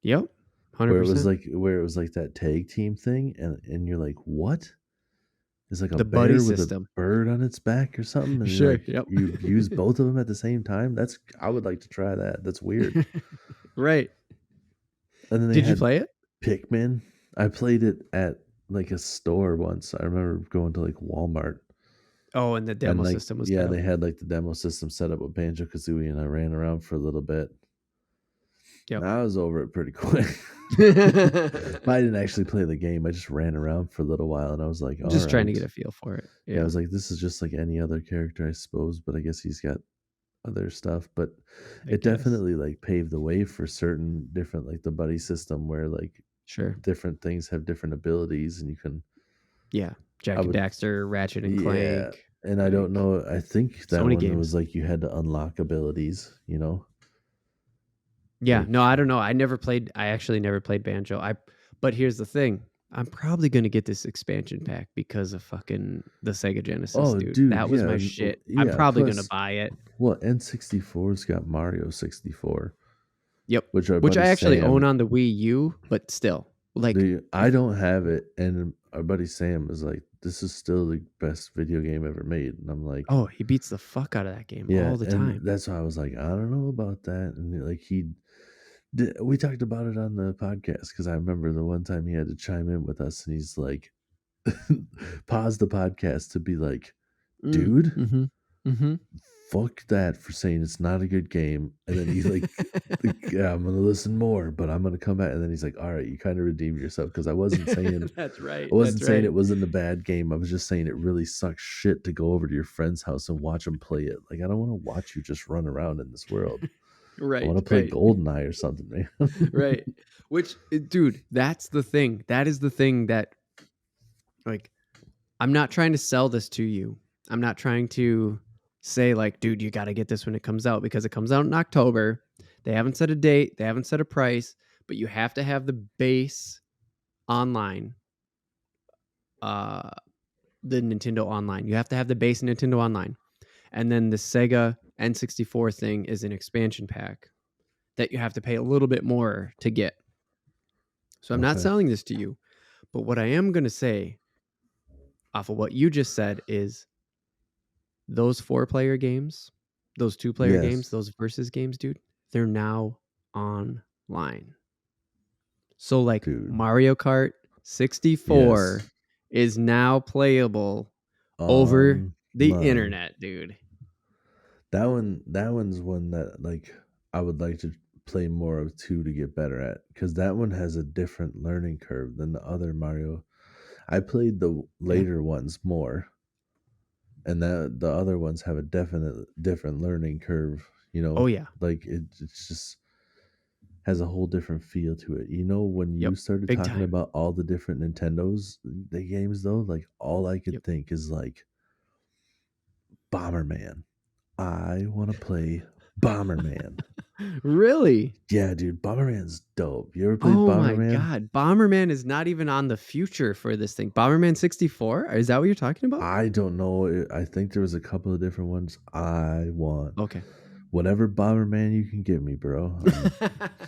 Yep. Where it was 100%. like that tag team thing, and you're like, what? It's like a The buddy bear with a system. bird on its back or something, and you're Sure. like Yep. you use both of them at the same time. That's I would like to try that. That's weird. Right. And then they Did you had play it? Pikmin. I played it at like a store once. I remember going to like Walmart Oh, and the and demo like system was yeah, set up. they had like the demo system set up with Banjo Kazooie, and I ran around for a little bit. Yep. I was over it pretty quick. I didn't actually play the game. I just ran around for a little while, and I was like, all Just trying to right. get a feel for it. Yeah, I Yeah. was like, this is just like any other character, I suppose, but I guess he's got other stuff. But I it guess. definitely like paved the way for certain different like the buddy system where like Sure. different things have different abilities and you can Yeah. I Jack and would Daxter, Ratchet and yeah. Clank. And I don't Like know. I think so that many one was games. like you had to unlock abilities, Yeah. No, like I don't know. I actually never played Banjo. But here's the thing. I'm probably gonna get this expansion pack because of fucking the Sega Genesis, oh dude. dude, That was yeah, my shit. I'm yeah. probably gonna Plus, buy it. well, N64's got Mario 64, Yep. which our Which buddy I actually own Sam on the Wii U, but still. Like I if don't have it, and our buddy Sam was like, "This is still the best video game ever made," and I'm like, oh, he beats the fuck out of that game "Yeah," all the and time. that's why I was like, "I don't know about that," and like we talked about it on the podcast because I remember the one time he had to chime in with us, and he's like, pause the podcast to be like, Mm. "Dude, Mhm. Mhm. fuck that for saying it's not a good game," and then he's like, "Yeah, I'm gonna listen more, but I'm gonna come back," and then he's like, "All right, you kind of redeemed yourself," because That's right. I That's wasn't saying right. it wasn't a bad game. I was just saying it really sucks shit to go over to your friend's house and watch them play it. Like I don't want to watch you just run around in this world. I want Right, to play right. GoldenEye or something, man. Right. Which dude, that's the thing. That is the thing that like I'm not trying to sell this to you. I'm not trying to say like, dude, you got to get this when it comes out because it comes out in October. They haven't set a date, they haven't set a price, but you have to have the base online. Uh the Nintendo Online. You have to have the base Nintendo Online. And then the Sega N64 thing is an expansion pack that you have to pay a little bit more to get. So I'm not Okay. selling this to you. But what I am going to say off of what you just said is those 4-player games, those 2-player games, Yes, those versus games, dude, they're now online. So like dude. Mario Kart 64 Yes. is now playable over the Online. internet, dude. That one's one that like I would like to play more of too to get better at, because that one has a different learning curve than the other Mario. I played the Okay. later ones more, and that the other ones have a definite different learning curve. Oh yeah. Like it's just has a whole different feel to it. When Yep. you started Big talking time. about all the different Nintendos, the games though, like all I could Yep. think is like Bomberman. I want to play Bomberman. Really? Yeah, dude, Bomberman's dope. You ever played Oh my Bomberman? god. Bomberman is not even on the future for this thing. Bomberman 64? Is that what you're talking about? I don't know. I think there was a couple of different ones. I want Okay. whatever Bomberman you can give me, bro.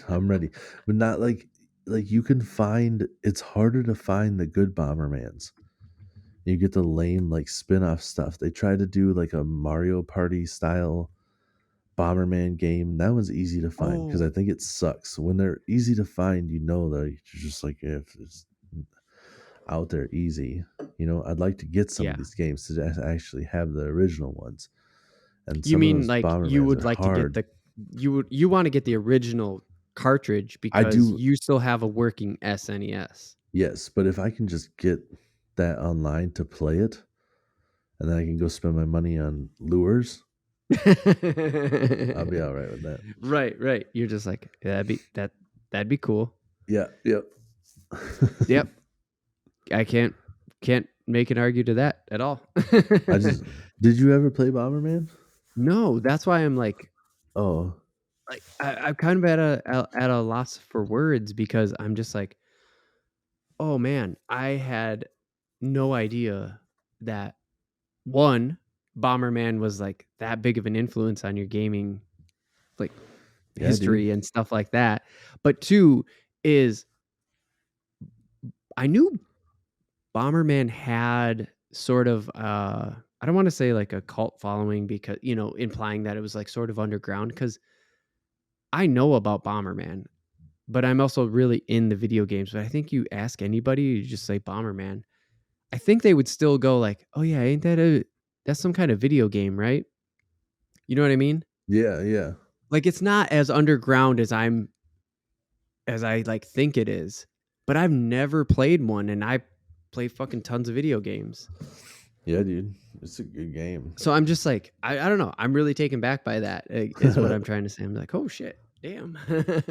I'm ready. But not like you can find it's harder to find the good Bombermans. You get the lame like spin-off stuff. They try to do like a Mario Party style Bomberman game. That one's easy to find because I Oh, think it sucks. When they're easy to find, that you're just like if it's out there easy. I'd like to get some of yeah. these games to actually have the original ones. And You some of mean those like you Bombermans would are like to get hard. the you want to get the original cartridge I because do, you still have a working SNES. yes, but if I can just get that online to play it, and then I can go spend my money on lures, I'll be all right with that. Right, right. You're just like that'd be cool. Yeah, yep. Yep. I can't make an argue to that at all. I just did you ever play Bomberman? No, that's why I'm Oh, I'm kind of at a loss for words because I'm just like, oh man, I had no idea that one Bomberman was like that big of an influence on your gaming like yeah, dude. history and stuff like that. But two is I knew Bomberman had sort of I don't want to say like a cult following because implying that it was like sort of underground because I know about Bomberman, but I'm also really in the video games. But I think you ask anybody, you just say Bomberman. I think they would still go like, "Oh yeah, ain't that's some kind of video game, right?" You know what I mean? Yeah, yeah. Like it's not as underground as I like think it is. But I've never played one and I play fucking tons of video games. Yeah, dude. It's a good game. So I'm just like, I don't know. I'm really taken back by that, is what I'm trying to say. I'm like, oh shit, damn.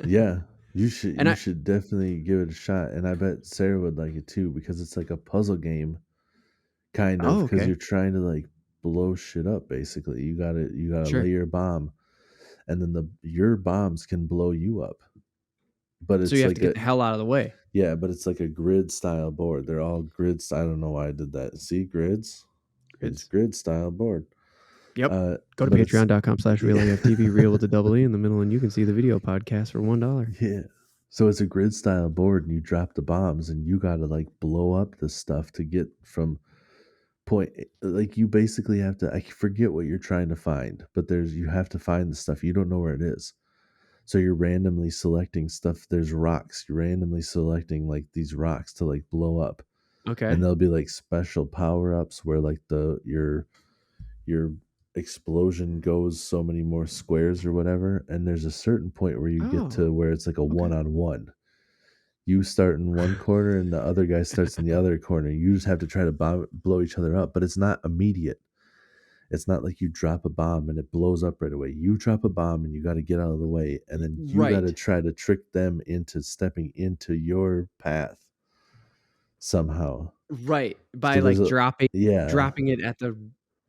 Yeah. You should And you I, should definitely give it a shot, and I bet Sarah would like it too because it's like a puzzle game kind of, oh, because okay, you're trying to like blow shit up basically. You got to lay sure. your bomb, and then your bombs can blow you up. But So you it's have to like get the hell out of the way. but it's like a grid style board. They're all grids. I don't know why I did that. See, grids? It's It's, grid style board. yep. Uh Go to but it's yeah. patreon.com/real real with the double E in the middle, and you can see the video podcast for $1. Yeah. So it's a grid style board, and you drop the bombs, and you got to like blow up the stuff to get from like you basically have to, I forget what you're trying to find, but you have to find the stuff. You don't know where it is. So you're randomly selecting stuff. There's rocks. You're randomly selecting like these rocks to like blow up. And Okay. there'll be like special power-ups where like your explosion goes so many more squares or whatever, and there's a certain point where you get Oh, to where it's like a okay. one-on-one. You start in one corner and the other guy starts in the other corner. You just have to try to blow each other up, but it's not immediate. It's not like you drop a bomb and it blows up right away. You drop a bomb and you got to get out of the way, and then you got to Right. try to trick them into stepping into your path somehow. Right. By So there's like a yeah. dropping it at the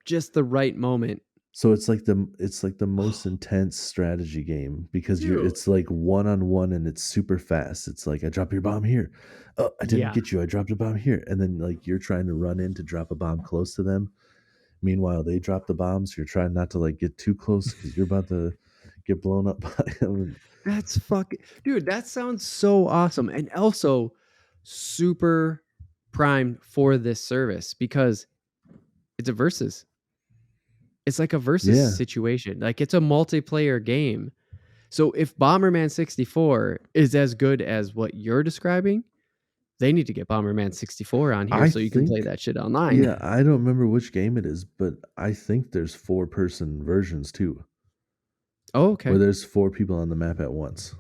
just the right moment. So it's like the most intense strategy game because Dude. it's like one on one and it's super fast. It's like I drop your bomb here. Oh, I didn't Yeah. get you. I dropped a bomb here. And then like you're trying to run in to drop a bomb close to them. Meanwhile, they drop the bombs. You're trying not to like get too close because you're about to get blown up by them. That's fucking dude, that sounds so awesome and also super primed for this service because it's a versus. It's like a versus Yeah, situation. Like it's a multiplayer game. So if Bomberman 64 is as good as what you're describing, they need to get Bomberman 64 on here I so you can play think. that shit online. Yeah, I don't remember which game it is, but I think there's 4-person versions too, Oh, where okay. there's 4 people on the map at once,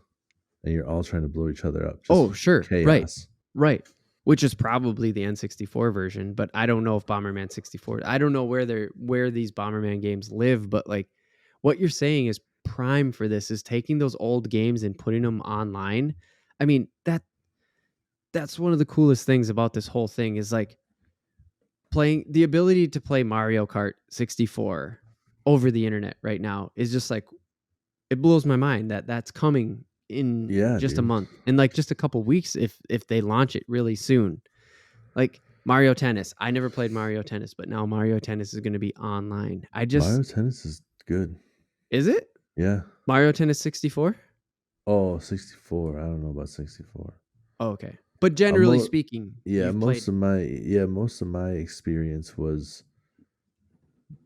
and you're all trying to blow each other up. Oh, Just sure. Right. chaos. Right. Which is probably the N64 version, but I don't know if Bomberman 64. I don't know where these Bomberman games live, but like what you're saying is prime for this is taking those old games and putting them online. I mean, that's one of the coolest things about this whole thing is like playing the ability to play Mario Kart 64 over the internet right now is just like it blows my mind that that's coming in Yeah, just a dude. month in like just a couple weeks if they launch it really soon. Like Mario Tennis. I never played Mario Tennis, but now Mario Tennis is going to be online. I just Mario Tennis is good. is it Yeah. Mario Tennis 64? Oh, 64. I don't know about 64. Oh, okay. But I'm generally more, speaking, yeah, you've played. most of my experience was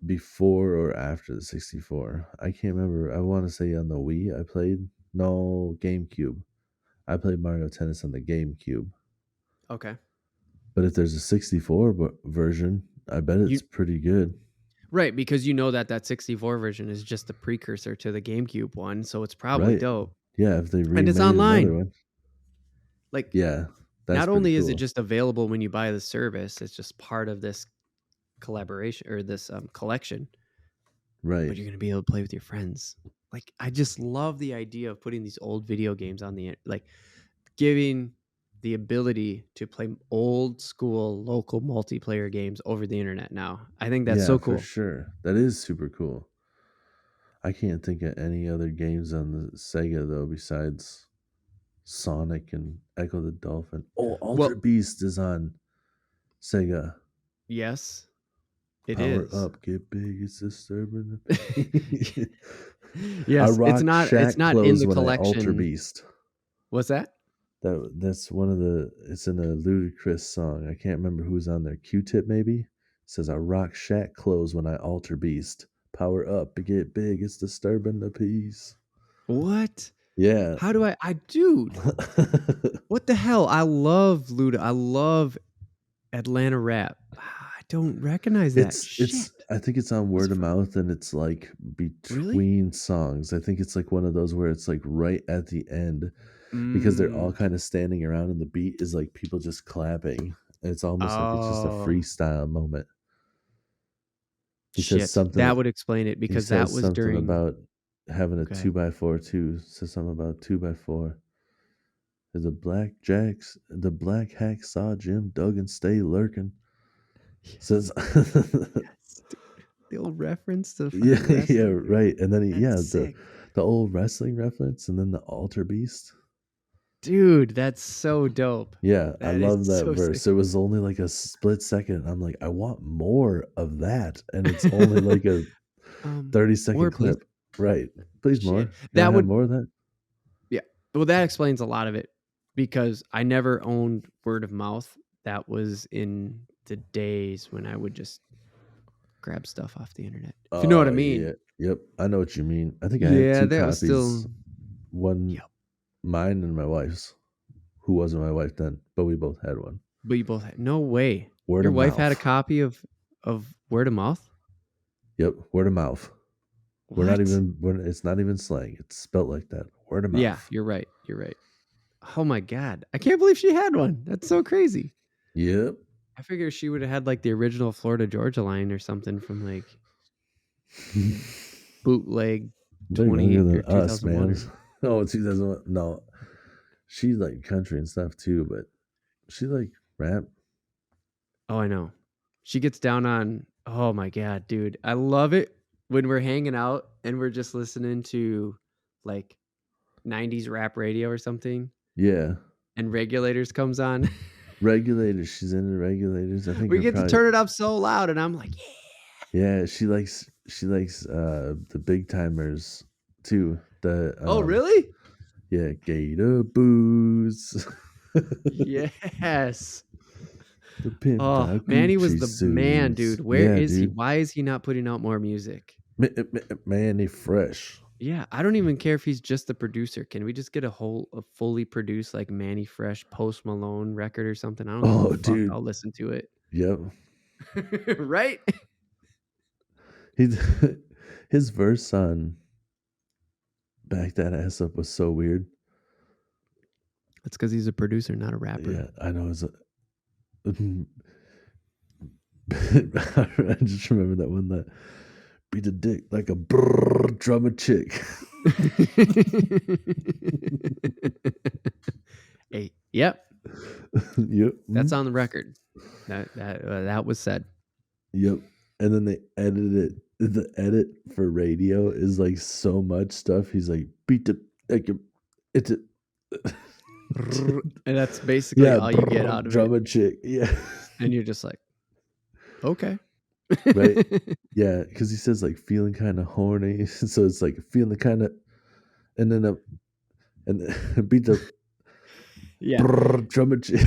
before or after the 64. I can't remember. I want to say on the Wii I played. No, GameCube. I played Mario Tennis on the GameCube. Okay. But if there's a 64 version, I bet it's You pretty good. right because you know that 64 version is just the precursor to the GameCube one, so it's probably Right. dope. Yeah, if they And it's remade another online. one. Like Yeah, that's not pretty only is it cool. just available when you buy the service, it's just part of this collaboration or this collection, Right. but you're going to be able to play with your friends. Like I just love the idea of putting these old video games on the like giving the ability to play old school local multiplayer games over the internet now. I think that's Yeah, so for cool. sure. That is super cool. I can't think of any other games on the Sega though besides Sonic and Echo the Dolphin. Oh, Alter Well, Beast is on Sega. yes, it Power is. up, get big, it's disturbing the peace. I Yes, rock it's Shack not in clothes the when I Alter collection. Beast. What's that? That's one of the. It's in a Ludacris song. I can't remember who's on there. Q-Tip maybe. It says I rock Shack clothes when I Alter Beast. Power up, get big, it's disturbing the peace. What? Yeah. How do I dude, what the hell? I love Luda. I love Atlanta rap. I don't recognize that. It's Shit. I think it's on Was word it of from mouth and it's like really? between songs. I think it's like one of those where it's like right at the end because they're all Mm. kind of standing around and the beat is like people just clapping. And it's almost like it's just a Oh, freestyle moment. He says shit. something That would explain it he because that says was something during about having a okay. 2x4 too. Says something about 2x4. The black hack saw Jim Duggan stay lurking. Says Yes, dude. The old reference to yeah, fucking yeah, wrestling. right. And then That's the sick. old wrestling reference and then the altar beast. Dude, that's so dope. Yeah, I That is love that so verse. sick. It was only like a split second. I'm like, I want more of that. And it's only like a um, 30-second more please. clip. Right. Please Shit. more. Can I That have would more of that? yeah. Well, that explains a lot of it because I never owned word of mouth. That was in the days when I would just grab stuff off the internet. If you know what I Oh mean. yeah. Yep. I know what you mean. I think I had Yeah, two that was copies. still One yep. mine and my wife's, who wasn't my wife then, but we both had one. But you both had no way. Word Your of wife had a mouth. copy of word of mouth? Yep, word of mouth. What? It's not even slang. It's spelt like that. Word of Yeah, mouth. you're right. You're right. Oh my god. I can't believe she had one. That's so crazy. Yep. I figure she would have had like the original Florida Georgia line or something from like bootleg They're younger 20 than or us, 2001 man. or Oh, 2001. No, she like country and stuff too, but she like rap. oh, I know. She gets down on oh my god, dude. I love it when we're hanging out and we're just listening to like 90s rap radio or something Yeah. and Regulators comes on. Regulators. She's into regulators. I think We her get to probably. turn it up so loud and I'm like, yeah. Yeah, she likes the big timers too. The Oh, really? yeah, Gator Booze. Yes. The pimp Oh, got Manny was Gucci the man, dude. suits. Where Yeah, is he? dude. Why is he not putting out more music? Manny Fresh. Yeah, I don't even care if he's just the producer. Can we just get a fully produced like Manny Fresh Post Malone record or something? I don't give a Oh, fuck. dude. I'll listen to it. Yep. Right? He, his verse on Back That Ass Up was so weird. That's because he's a producer, not a rapper. Yeah, I know. I just remember that one that beat a dick like a brrr, drummer chick. Hey, yep, Yep. that's on the record. That was said. Yep. And then they edited it. The edit for radio is like so much stuff. He's like, beat the like it's a And that's basically all you get brrr, out of it. drummer chick. Yeah. And you're just like, okay. Right. Yeah, because he says like feeling kind of horny. So it's like feeling kind of and then and beat the Yeah. brrr, drummer chick.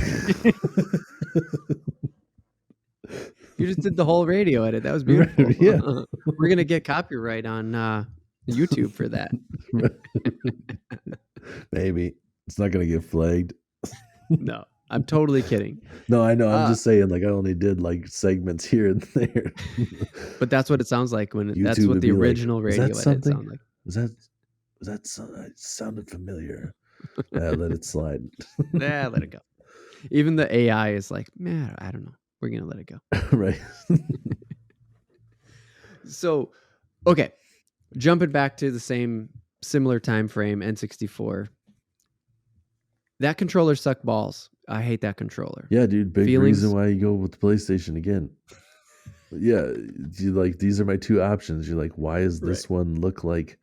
You just did the whole radio edit. That was beautiful. Right, yeah. We're gonna get copyright on YouTube for that. Maybe. It's not gonna get flagged. No, I'm totally kidding. No, I know. I'm just saying, like I only did like segments here and there. But that's what it sounds like when that's YouTube what would the be like, original "Is radio that edit something? sounded like. Was that it sounded familiar?" Let it slide. Nah, let it go. Even the AI is like, man, I don't know. We're gonna let it go. Right. So, okay, jumping back to the similar time frame, N64. That controller sucked balls. I hate that controller. Yeah, dude. Big Feelings? reason why you go with the PlayStation again. Yeah, you like these are my two options. You're like, why does this one look like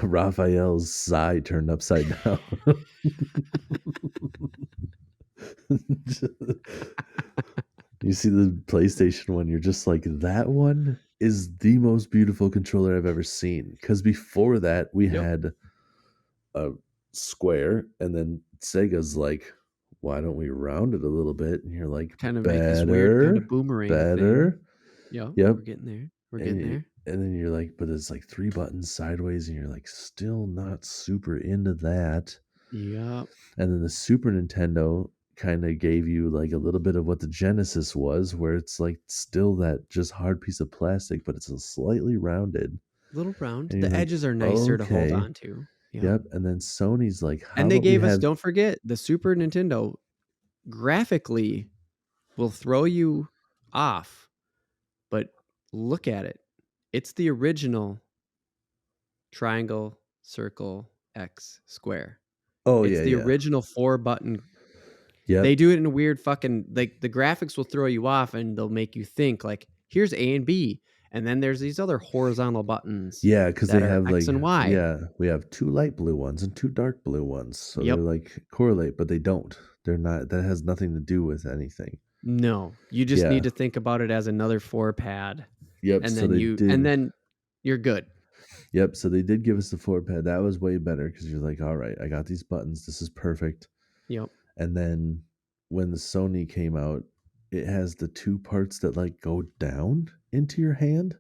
Raphael's side turned upside down? You see the PlayStation one, you're just like, that one is the most beautiful controller I've ever seen. Because before that, we had a square, and then Sega's like, why don't we round it a little bit? And you're like, kind of make this weird kind of boomerang better. thing. Yep. We're getting there. And then you're like, but it's like 3 buttons sideways, and you're like, still not super into that. Yep. And then the Super Nintendo kind of gave you like a little bit of what the Genesis was, where it's like still that just hard piece of plastic, but it's a slightly rounded. Little round. And The you're like, edges are nicer to hold okay. on to. Yep. And then Sony's like, and they gave us, don't forget, the Super Nintendo graphically will throw you off, but look at it. It's the original triangle, circle, X, square. Oh, it's the original 4-button. Yeah. They do it in a weird fucking, like, the graphics will throw you off and they'll make you think like, here's A and B, and then there's these other horizontal buttons. Yeah, because they have X like and Y. Yeah, we have 2 light blue ones and 2 dark blue ones. So they're like correlate, but they don't. They're not. That has nothing to do with anything. No, you just need to think about it as another 4-pad. Yep. And so then and then you're good. Yep. So they did give us the 4-pad. That was way better because you're like, all right, I got these buttons. This is perfect. Yep. And then when the Sony came out, it has the 2 parts that like go down into your hand.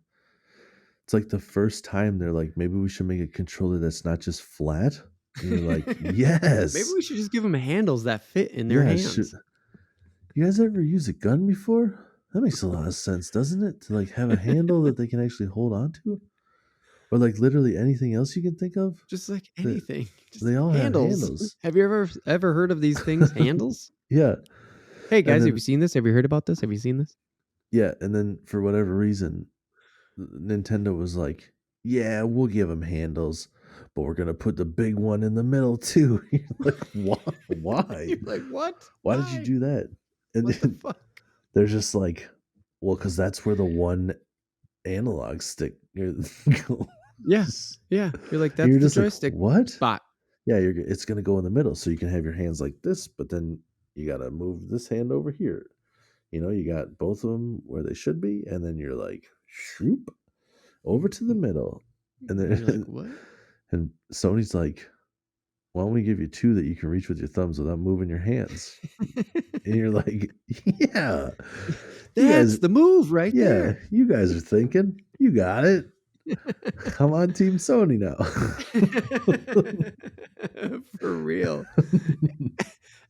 It's like the first time they're like, maybe we should make a controller that's not just flat. And you're like, yes. Maybe we should just give them handles that fit in their hands. You guys ever use a gun before? That makes a lot of sense, doesn't it? To like have a handle that they can actually hold on to? Or like literally anything else you can think of? Just like anything. Just they all have handles. Have you ever heard of these things? Handles? Yeah. Hey guys, have you seen this? Have you heard about this? Have you seen this? Yeah, and then for whatever reason, Nintendo was like, yeah, we'll give them handles, but we're going to put the big one in the middle too. You're like, why? You're like, what? Why did you do that? And what the fuck? They're just like, well, because that's where the one analog stick. Yes. Yeah. You're like, that's the joystick what? spot. Yeah, it's going to go in the middle. So you can have your hands like this, but then you got to move this hand over here. You know, you got both of them where they should be, and then you're like, shoop, over to the middle. And then you're like, what? And Sony's like, why don't we give you 2 that you can reach with your thumbs without moving your hands? And you're like, yeah, you That's guys, the move right yeah, there. you guys are thinking, you got it. I'm on Team Sony now. For real.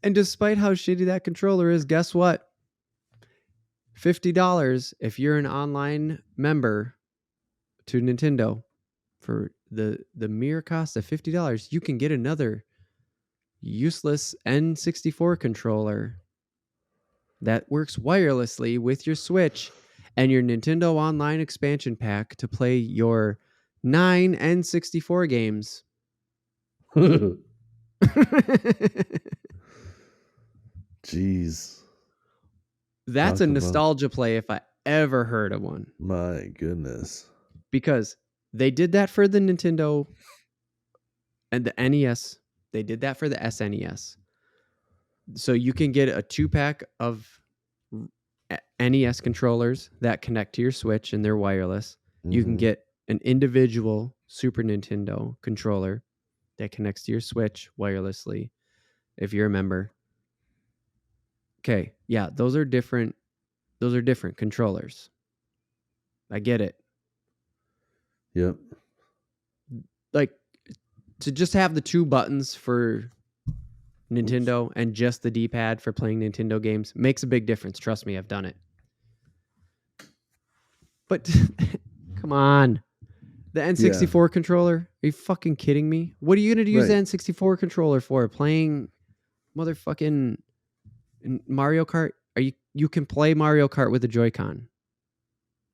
And despite how shitty that controller is, guess what? $50 if you're an online member to Nintendo for the mere cost of $50, you can get another useless N64 controller that works wirelessly with your Switch and your Nintendo Online expansion pack to play your 9 N64 games. Jeez. That's Talk a about, nostalgia play if I ever heard of one. my goodness. Because they did that for the Nintendo and the NES. They did that for the SNES. So you can get a 2-pack of NES controllers that connect to your Switch and they're wireless. You can Mhm. get an individual Super Nintendo controller that connects to your Switch wirelessly if you're a member. Okay, yeah, those are different controllers. I get it. Yep. Like to just have the 2 buttons for Oops. Nintendo and just the D-pad for playing Nintendo games makes a big difference. Trust me, I've done it. But come on. The Yeah. N64 controller? Are you fucking kidding me? What are you going to use the Right. N64 controller for? Playing motherfucking Mario Kart? You can play Mario Kart with a Joy-Con.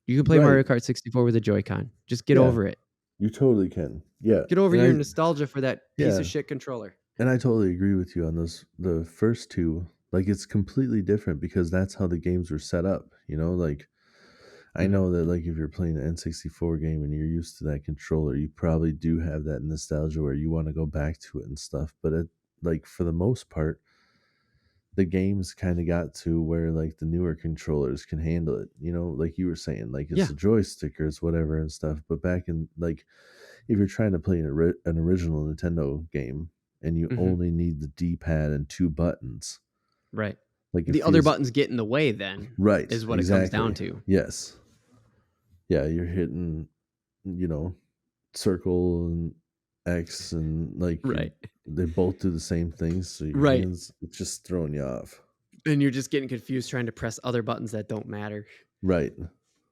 You can play Right. Mario Kart 64 with a Joy-Con. Just get Yeah. over it. You totally can. Yeah. Get over And your nostalgia for that piece yeah. of shit controller. And I totally agree with you on those. The first 2, like it's completely different because that's how the games were set up. Like I Mhm. know that like if you're playing an N64 game and you're used to that controller, you probably do have that nostalgia where you want to go back to it and stuff. But like for the most part, the games kind of got to where like the newer controllers can handle it. Like you were saying, like it's Yeah. the joystick or it's whatever and stuff. But back in like if you're trying to play an original Nintendo game and you Mhm. only need the D-pad and 2 buttons, Right. like it The other feels buttons get in the way then right. is what it comes down Exactly. to. Yes. Yeah, you're hitting, you know, circle and X and like Right. they both do the same things, so your Right. hands it's just throwing you off. And you're just getting confused trying to press other buttons that don't matter. Right.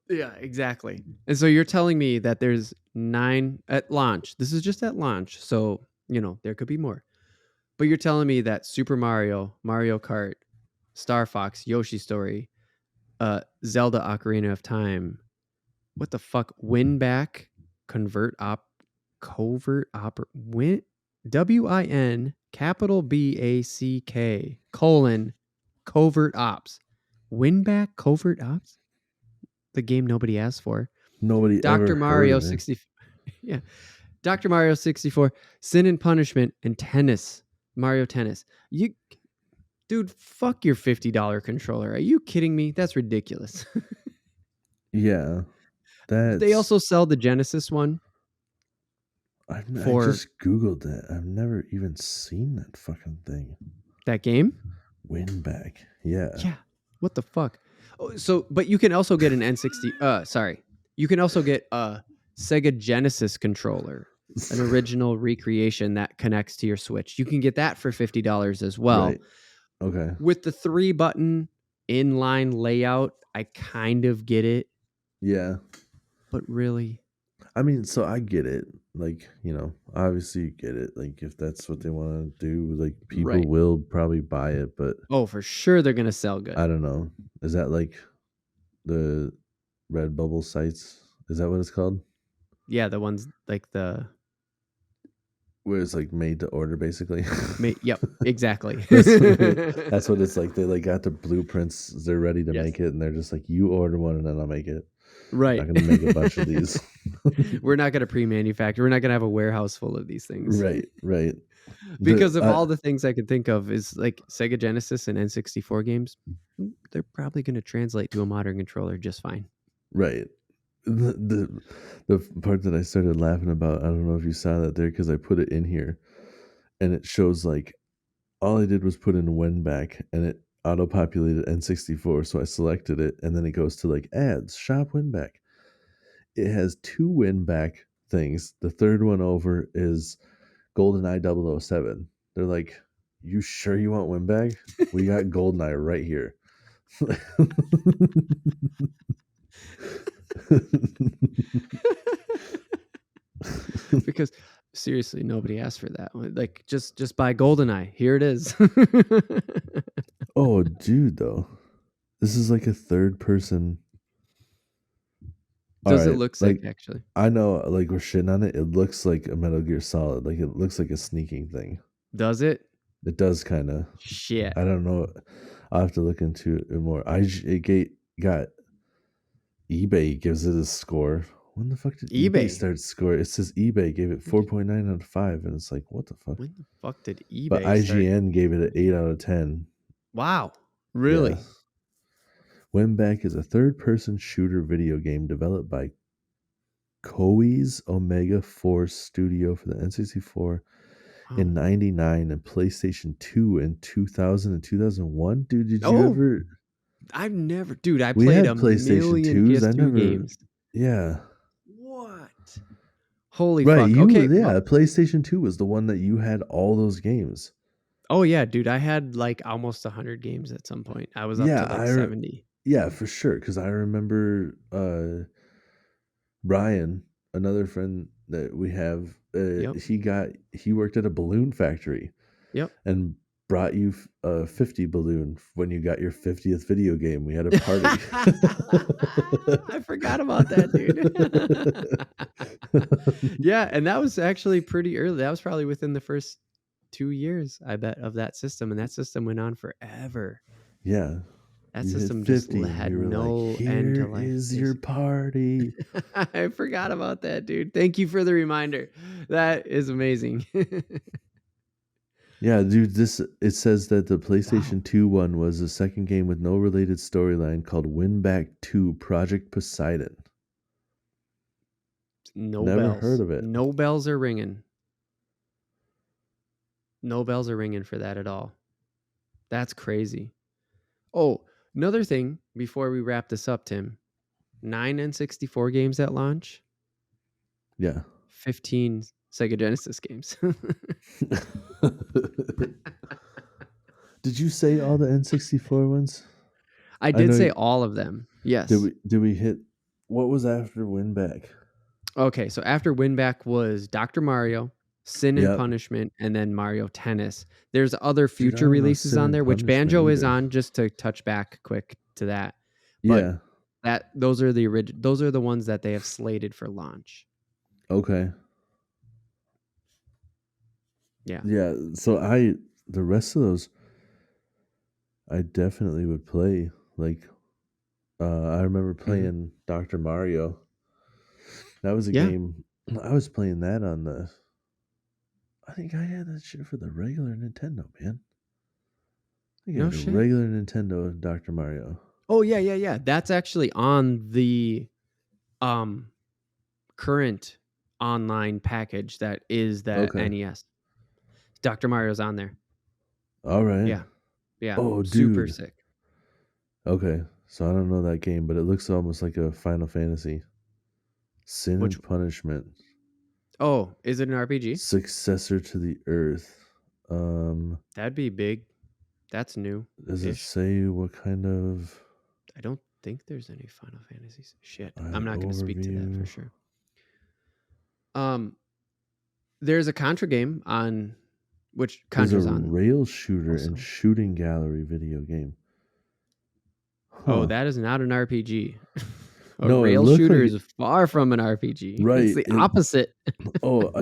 Yeah, exactly. And so you're telling me that there's 9 at launch. This is just at launch. So, there could be more. But you're telling me that Super Mario, Mario Kart, Star Fox, Yoshi Story, Zelda Ocarina of Time, what the fuck? Win back, covert win WIN capital BACK colon covert ops. Win back covert ops? The game nobody asked for. Nobody ever Dr. heard Mario of it. 60 yeah. Dr. Mario 64, Sin and Punishment, and Tennis. Mario Tennis. Dude, fuck your $50 controller. Are you kidding me? That's ridiculous. Yeah. They That's also sell the Genesis one I for just googled that. I've never even seen that fucking thing. that game. Win back. Yeah. Yeah. What the fuck? Oh, so, but you can also get an N60. Sorry. You can also get a Sega Genesis controller, an original recreation that connects to your Switch. You can get that for $50 as well. Right. Okay. With the 3-button inline layout, I kind of get it, Yeah. but really, I mean, so I get it. Like, obviously you get it. Like, if that's what they want to do, like, people right. will probably buy it, but Oh, for sure they're going to sell good. I don't know. Is that like the Redbubble sites? Is that what it's called? Yeah, the ones like the Where it's like made to order, basically. Yep, exactly. That's what it's like. They like got the blueprints. They're ready to Yes. make it, and they're just like, you order one, and then I'll make it. Right. I'm not gonna make a bunch of these. We're not going to pre-manufacture. We're not going to have a warehouse full of these things. Right. Because of all the things I can think of is like Sega Genesis and N64 games, they're probably going to translate to a modern controller just fine. Right. The part that I started laughing about, I don't know if you saw that there because I put it in here. and it shows like all I did was put in win back, and it auto populated N64. So I selected it, and then it goes to like ads, shop win back. It has two win back things. The third one over is GoldenEye 007. They're like, you sure you want win back? We got GoldenEye right here. Because seriously, nobody asked for that. Like just buy GoldenEye. Here it is. Oh, dude, though, this is like a third person. All Does it right, look sick like actually? I know, like we're shitting on it. It looks like a Metal Gear Solid. Like it looks like a sneaking thing. Does it? It does kind of. Shit. I don't know. I'll have to look into it more. Got eBay gives it a score. When the fuck did eBay eBay. start score? It says eBay gave it 4.9 out of 5, and it's like, what the fuck? When the fuck did But eBay start? IGN gave it an 8 out of 10. Wow. Yeah. Really? Winback is a third-person shooter video game developed by Koei's Omega Force Studio for the N64 Wow. in '99 and PlayStation 2 in 2000 and 2001. Dude, did you Oh, ever? I've never, dude. I We played had a PlayStation million 2s. I PS2 never. games. Yeah. What? Holy Right. fuck. You. Okay. Yeah. Well, PlayStation 2 was the one that you had all those games. oh yeah, dude. I had like almost 100 games at some point. I was up Yeah. to like 70. Yeah, for sure. Because I remember Brian, another friend that we have. Yep. He worked at a balloon factory Yep. and brought you a 50 balloon when you got your 50th video game. We had a party. I forgot about that, dude. Yeah, and that was actually pretty early. That was probably within the first 2 years, I bet, of that system, and that system went on forever. Yeah. That You hit system just 50 and had you were like, no end here to life. is your party. I forgot about that, dude. Thank you for the reminder. That is amazing. Yeah, dude, it says that the PlayStation Wow. 2 one was the second game with no related storyline called Winback 2 Project Poseidon. No Never bells. heard of it. No bells are ringing. No bells are ringing for that at all. That's crazy. Oh, another thing before we wrap this up, Tim. 9 N64 games at launch, Yeah. 15 Sega Genesis games. Did you say all the N64 ones? I I did know. say all of them. Yes. Did we hit what was after Winback? Okay, so after Winback was Dr. Mario, Sin and Yep. Punishment, and then Mario Tennis. There's other Dude, I future don't know releases Sin on and there, which Punishment Banjo is either. on, just to touch back quick to that. Yeah. But those are the ones that they have slated for launch. Okay. Yeah. Yeah. So the rest of those I definitely would play. Like I remember playing Dr. Mario. That was a Yeah. game I was playing that on the I think I had that shit for the regular Nintendo, man. I think I No had a shit. regular Nintendo Dr. Mario. Oh yeah. That's actually on the current online package that is that Okay. NES. Dr. Mario's on there. All right. Yeah. Yeah. Oh, Super dude. sick. Okay. So I don't know that game, but it looks almost like a Final Fantasy. Sin Which and Punishment. Oh, is it an RPG? Successor to the Earth. That'd be big. That's new. Does it Ish. say what kind of I don't think there's any Final Fantasies. Shit. I'm not going to speak to that for overview? sure. There's a Contra game on which There's a Contra's on rail shooter and also. shooting gallery video game. Oh, Huh. that is not an RPG. A No, it rail looked shooter like is far from an RPG. It's right. the opposite.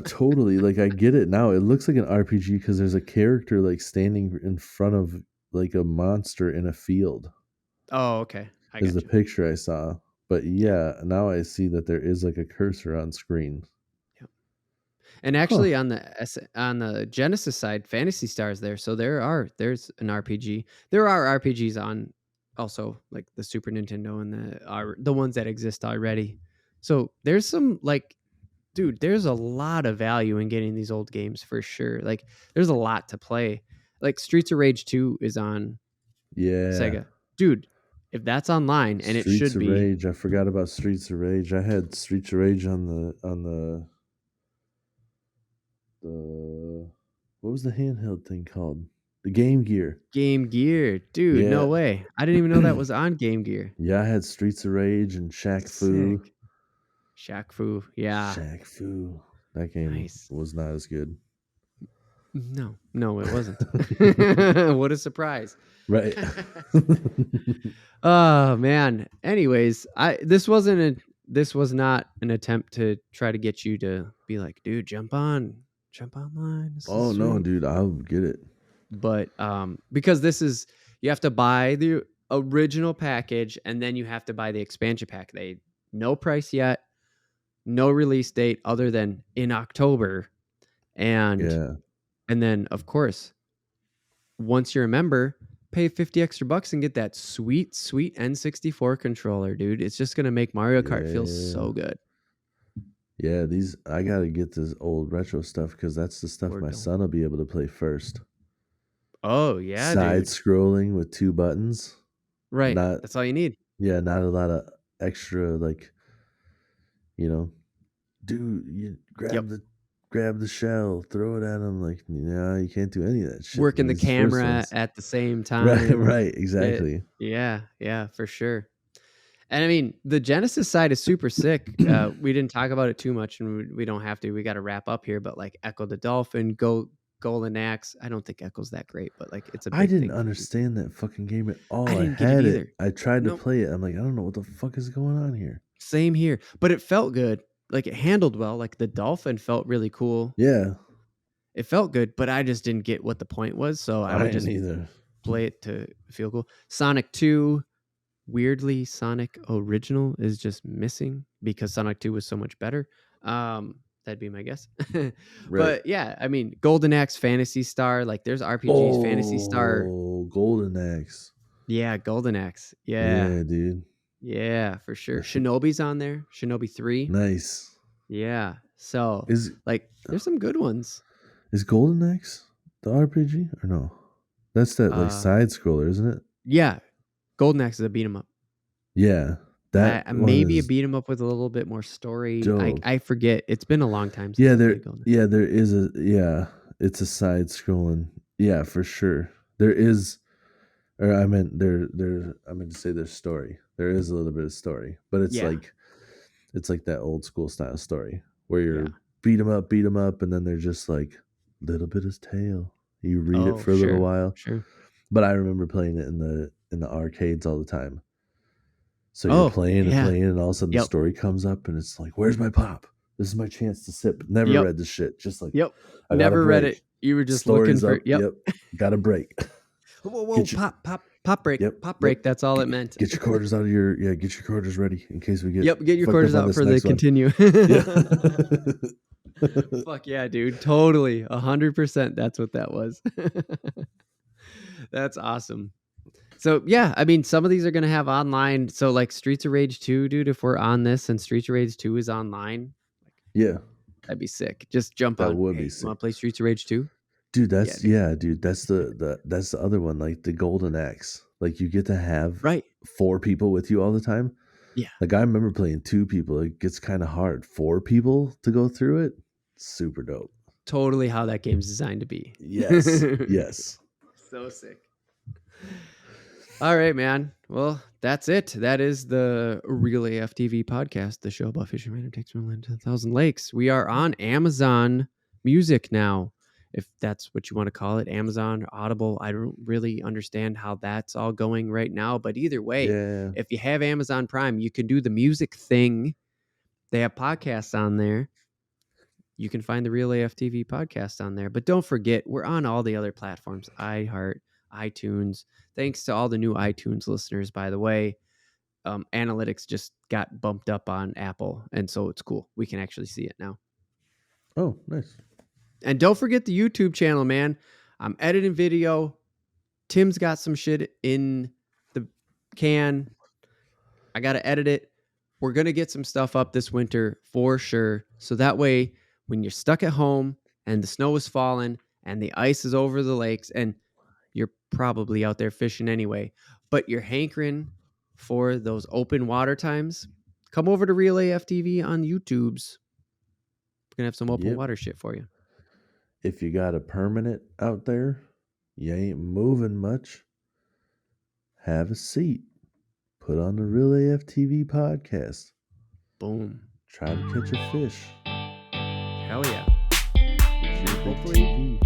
Totally. Like I get it now. It looks like an RPG because there's a character like standing in front of like a monster in a field. Oh, okay. I Is got the you. picture I saw. But Yeah. yeah, now I see that there is like a cursor on screen. Yep. And actually on the Genesis side, Fantasy Star's there. So there's an RPG. There are RPGs on also like the Super Nintendo and the ones that exist already. So there's some like dude, there's a lot of value in getting these old games for sure. Like, there's a lot to play. Like, Streets of Rage 2 is on Yeah. Sega. Dude, if that's online, and it Streets should of be, Rage. I forgot about Streets of Rage. I had Streets of Rage on the what was the handheld thing called? The Game Gear. Game Gear. Dude, Yeah. no way. I didn't even know that was on Game Gear. Yeah, I had Streets of Rage and Shaq Fu. Sick. Shaq Fu. Yeah. Shaq Fu. That game Nice. was not as good. No, it wasn't. What a surprise. Right. Oh man. Anyways, this was not an attempt to try to get you to be like, dude, jump online. This Oh is no, sweet. dude, I'll get it. But because you have to buy the original package and then you have to buy the expansion pack. No price yet, no release date other than in October. Yeah. And then of course, once you're a member, pay 50 extra bucks and get that sweet N64 controller, dude. It's just gonna make Mario Kart feel so good. Yeah, I gotta get this old retro stuff because that's the stuff Or my don't. son will be able to play first. Oh yeah, Side dude. scrolling with 2 buttons. Right. Not That's all you need. not a lot of extra like, you know, dude, you Yep. grab the shell, throw it at him. Like, no, you can't do any of that shit Working in the these first camera ones. at the same Right, time. right, exactly. Yeah, for sure. And I mean, the Genesis side is super sick. We didn't talk about it too much, and we don't have to. We got to wrap up here. But like Echo the Dolphin, Golden Axe. I don't think Echo's that great, but like it's a I big didn't thing for people. understand that fucking game at all. I I didn't get it had it. either. I tried to Nope. play it. I'm like, I don't know what the fuck is going on here. Same here, but it felt good. Like it handled well. Like the dolphin felt really cool. Yeah, It felt good, but I just didn't get what the point was. So I I would didn't just either. play it to feel cool. Sonic 2, weirdly, Sonic Original is just missing because Sonic 2 was so much better. That'd be my guess. Right. But yeah, I mean, Golden Axe, Phantasy Star, like there's RPGs, Phantasy Star. Oh, Golden Axe. Yeah, Golden Axe. Yeah. Yeah, dude. Yeah, for sure. That shit- Shinobi's on there. Shinobi 3. Nice. Yeah. So Is like there's some good ones. Golden Axe the RPG or no? That's that like side scroller, isn't it? Yeah. Golden Axe is a beat 'em up. Yeah, that one Maybe a is beat 'em up with a little bit more story. dope. I forget. It's been a long time since Yeah, I there. played Golden Axe. Yeah, there is it's a side scrolling. Yeah, for sure. There is, or I meant there. I meant to say there's story. There is a little bit of story, but it's Yeah. like that old school style story where you're Yeah. beat 'em up, and then they're just like little bit of tale. You read it for a sure, little while. Sure. But I remember playing it in the arcades all the time. So you're playing and playing, and all of a sudden the story comes up, and it's like, "Where's my pop? This is my chance to sip." Never read the shit. Just like, I Never read break. it. You were just Story's looking for. up. Got a break. Whoa! Pop break. Pop break. That's all it meant. Get your quarters out of get your quarters ready in case we get. Get your quarters out for the continue. Fuck yeah, dude! Totally, 100%. That's what that was. That's awesome. So yeah, I mean, some of these are gonna have online. So like Streets of Rage 2, dude. If we're on this and Streets of Rage 2 is online, yeah, that'd be sick. Just jump on. That would be sick. Want to play Streets of Rage 2? Dude, that's dude. That's the other one, like the Golden Axe. Like you get to have 4 people with you all the time. Yeah. Like I remember playing 2 people. It gets kind of hard. 4 people to go through it. Super dope. Totally how that game's designed to be. Yes. Yes. So sick. All right, man. Well, that's it. That is the Real AFTV podcast, the show about fishermen who takes from land to 1,000 lakes. We are on Amazon Music now, if that's what you want to call it. Amazon, Audible. I don't really understand how that's all going right now, but either way, if you have Amazon Prime, you can do the music thing. They have podcasts on there. You can find the Real AFTV podcast on there. But don't forget, we're on all the other platforms, iHeart, iTunes. Thanks to all the new iTunes listeners, by the way. Analytics just got bumped up on Apple, and so it's cool. We can actually see it now. Oh, nice. And don't forget the YouTube channel, man. I'm editing video. Tim's got some shit in the can. I got to edit it. we're going to get some stuff up this winter for sure. So that way, when you're stuck at home and the snow is falling and the ice is over the lakes, and you're probably out there fishing anyway, but you're hankering for those open water times, come over to Real AF TV on YouTube's. We're going to have some open Yep. water shit for you. If you got a permanent out there, you ain't moving much, have a seat. Put on the Real AF TV podcast. Boom. Try to catch a fish. Hell yeah. Use your big Hopefully- TV.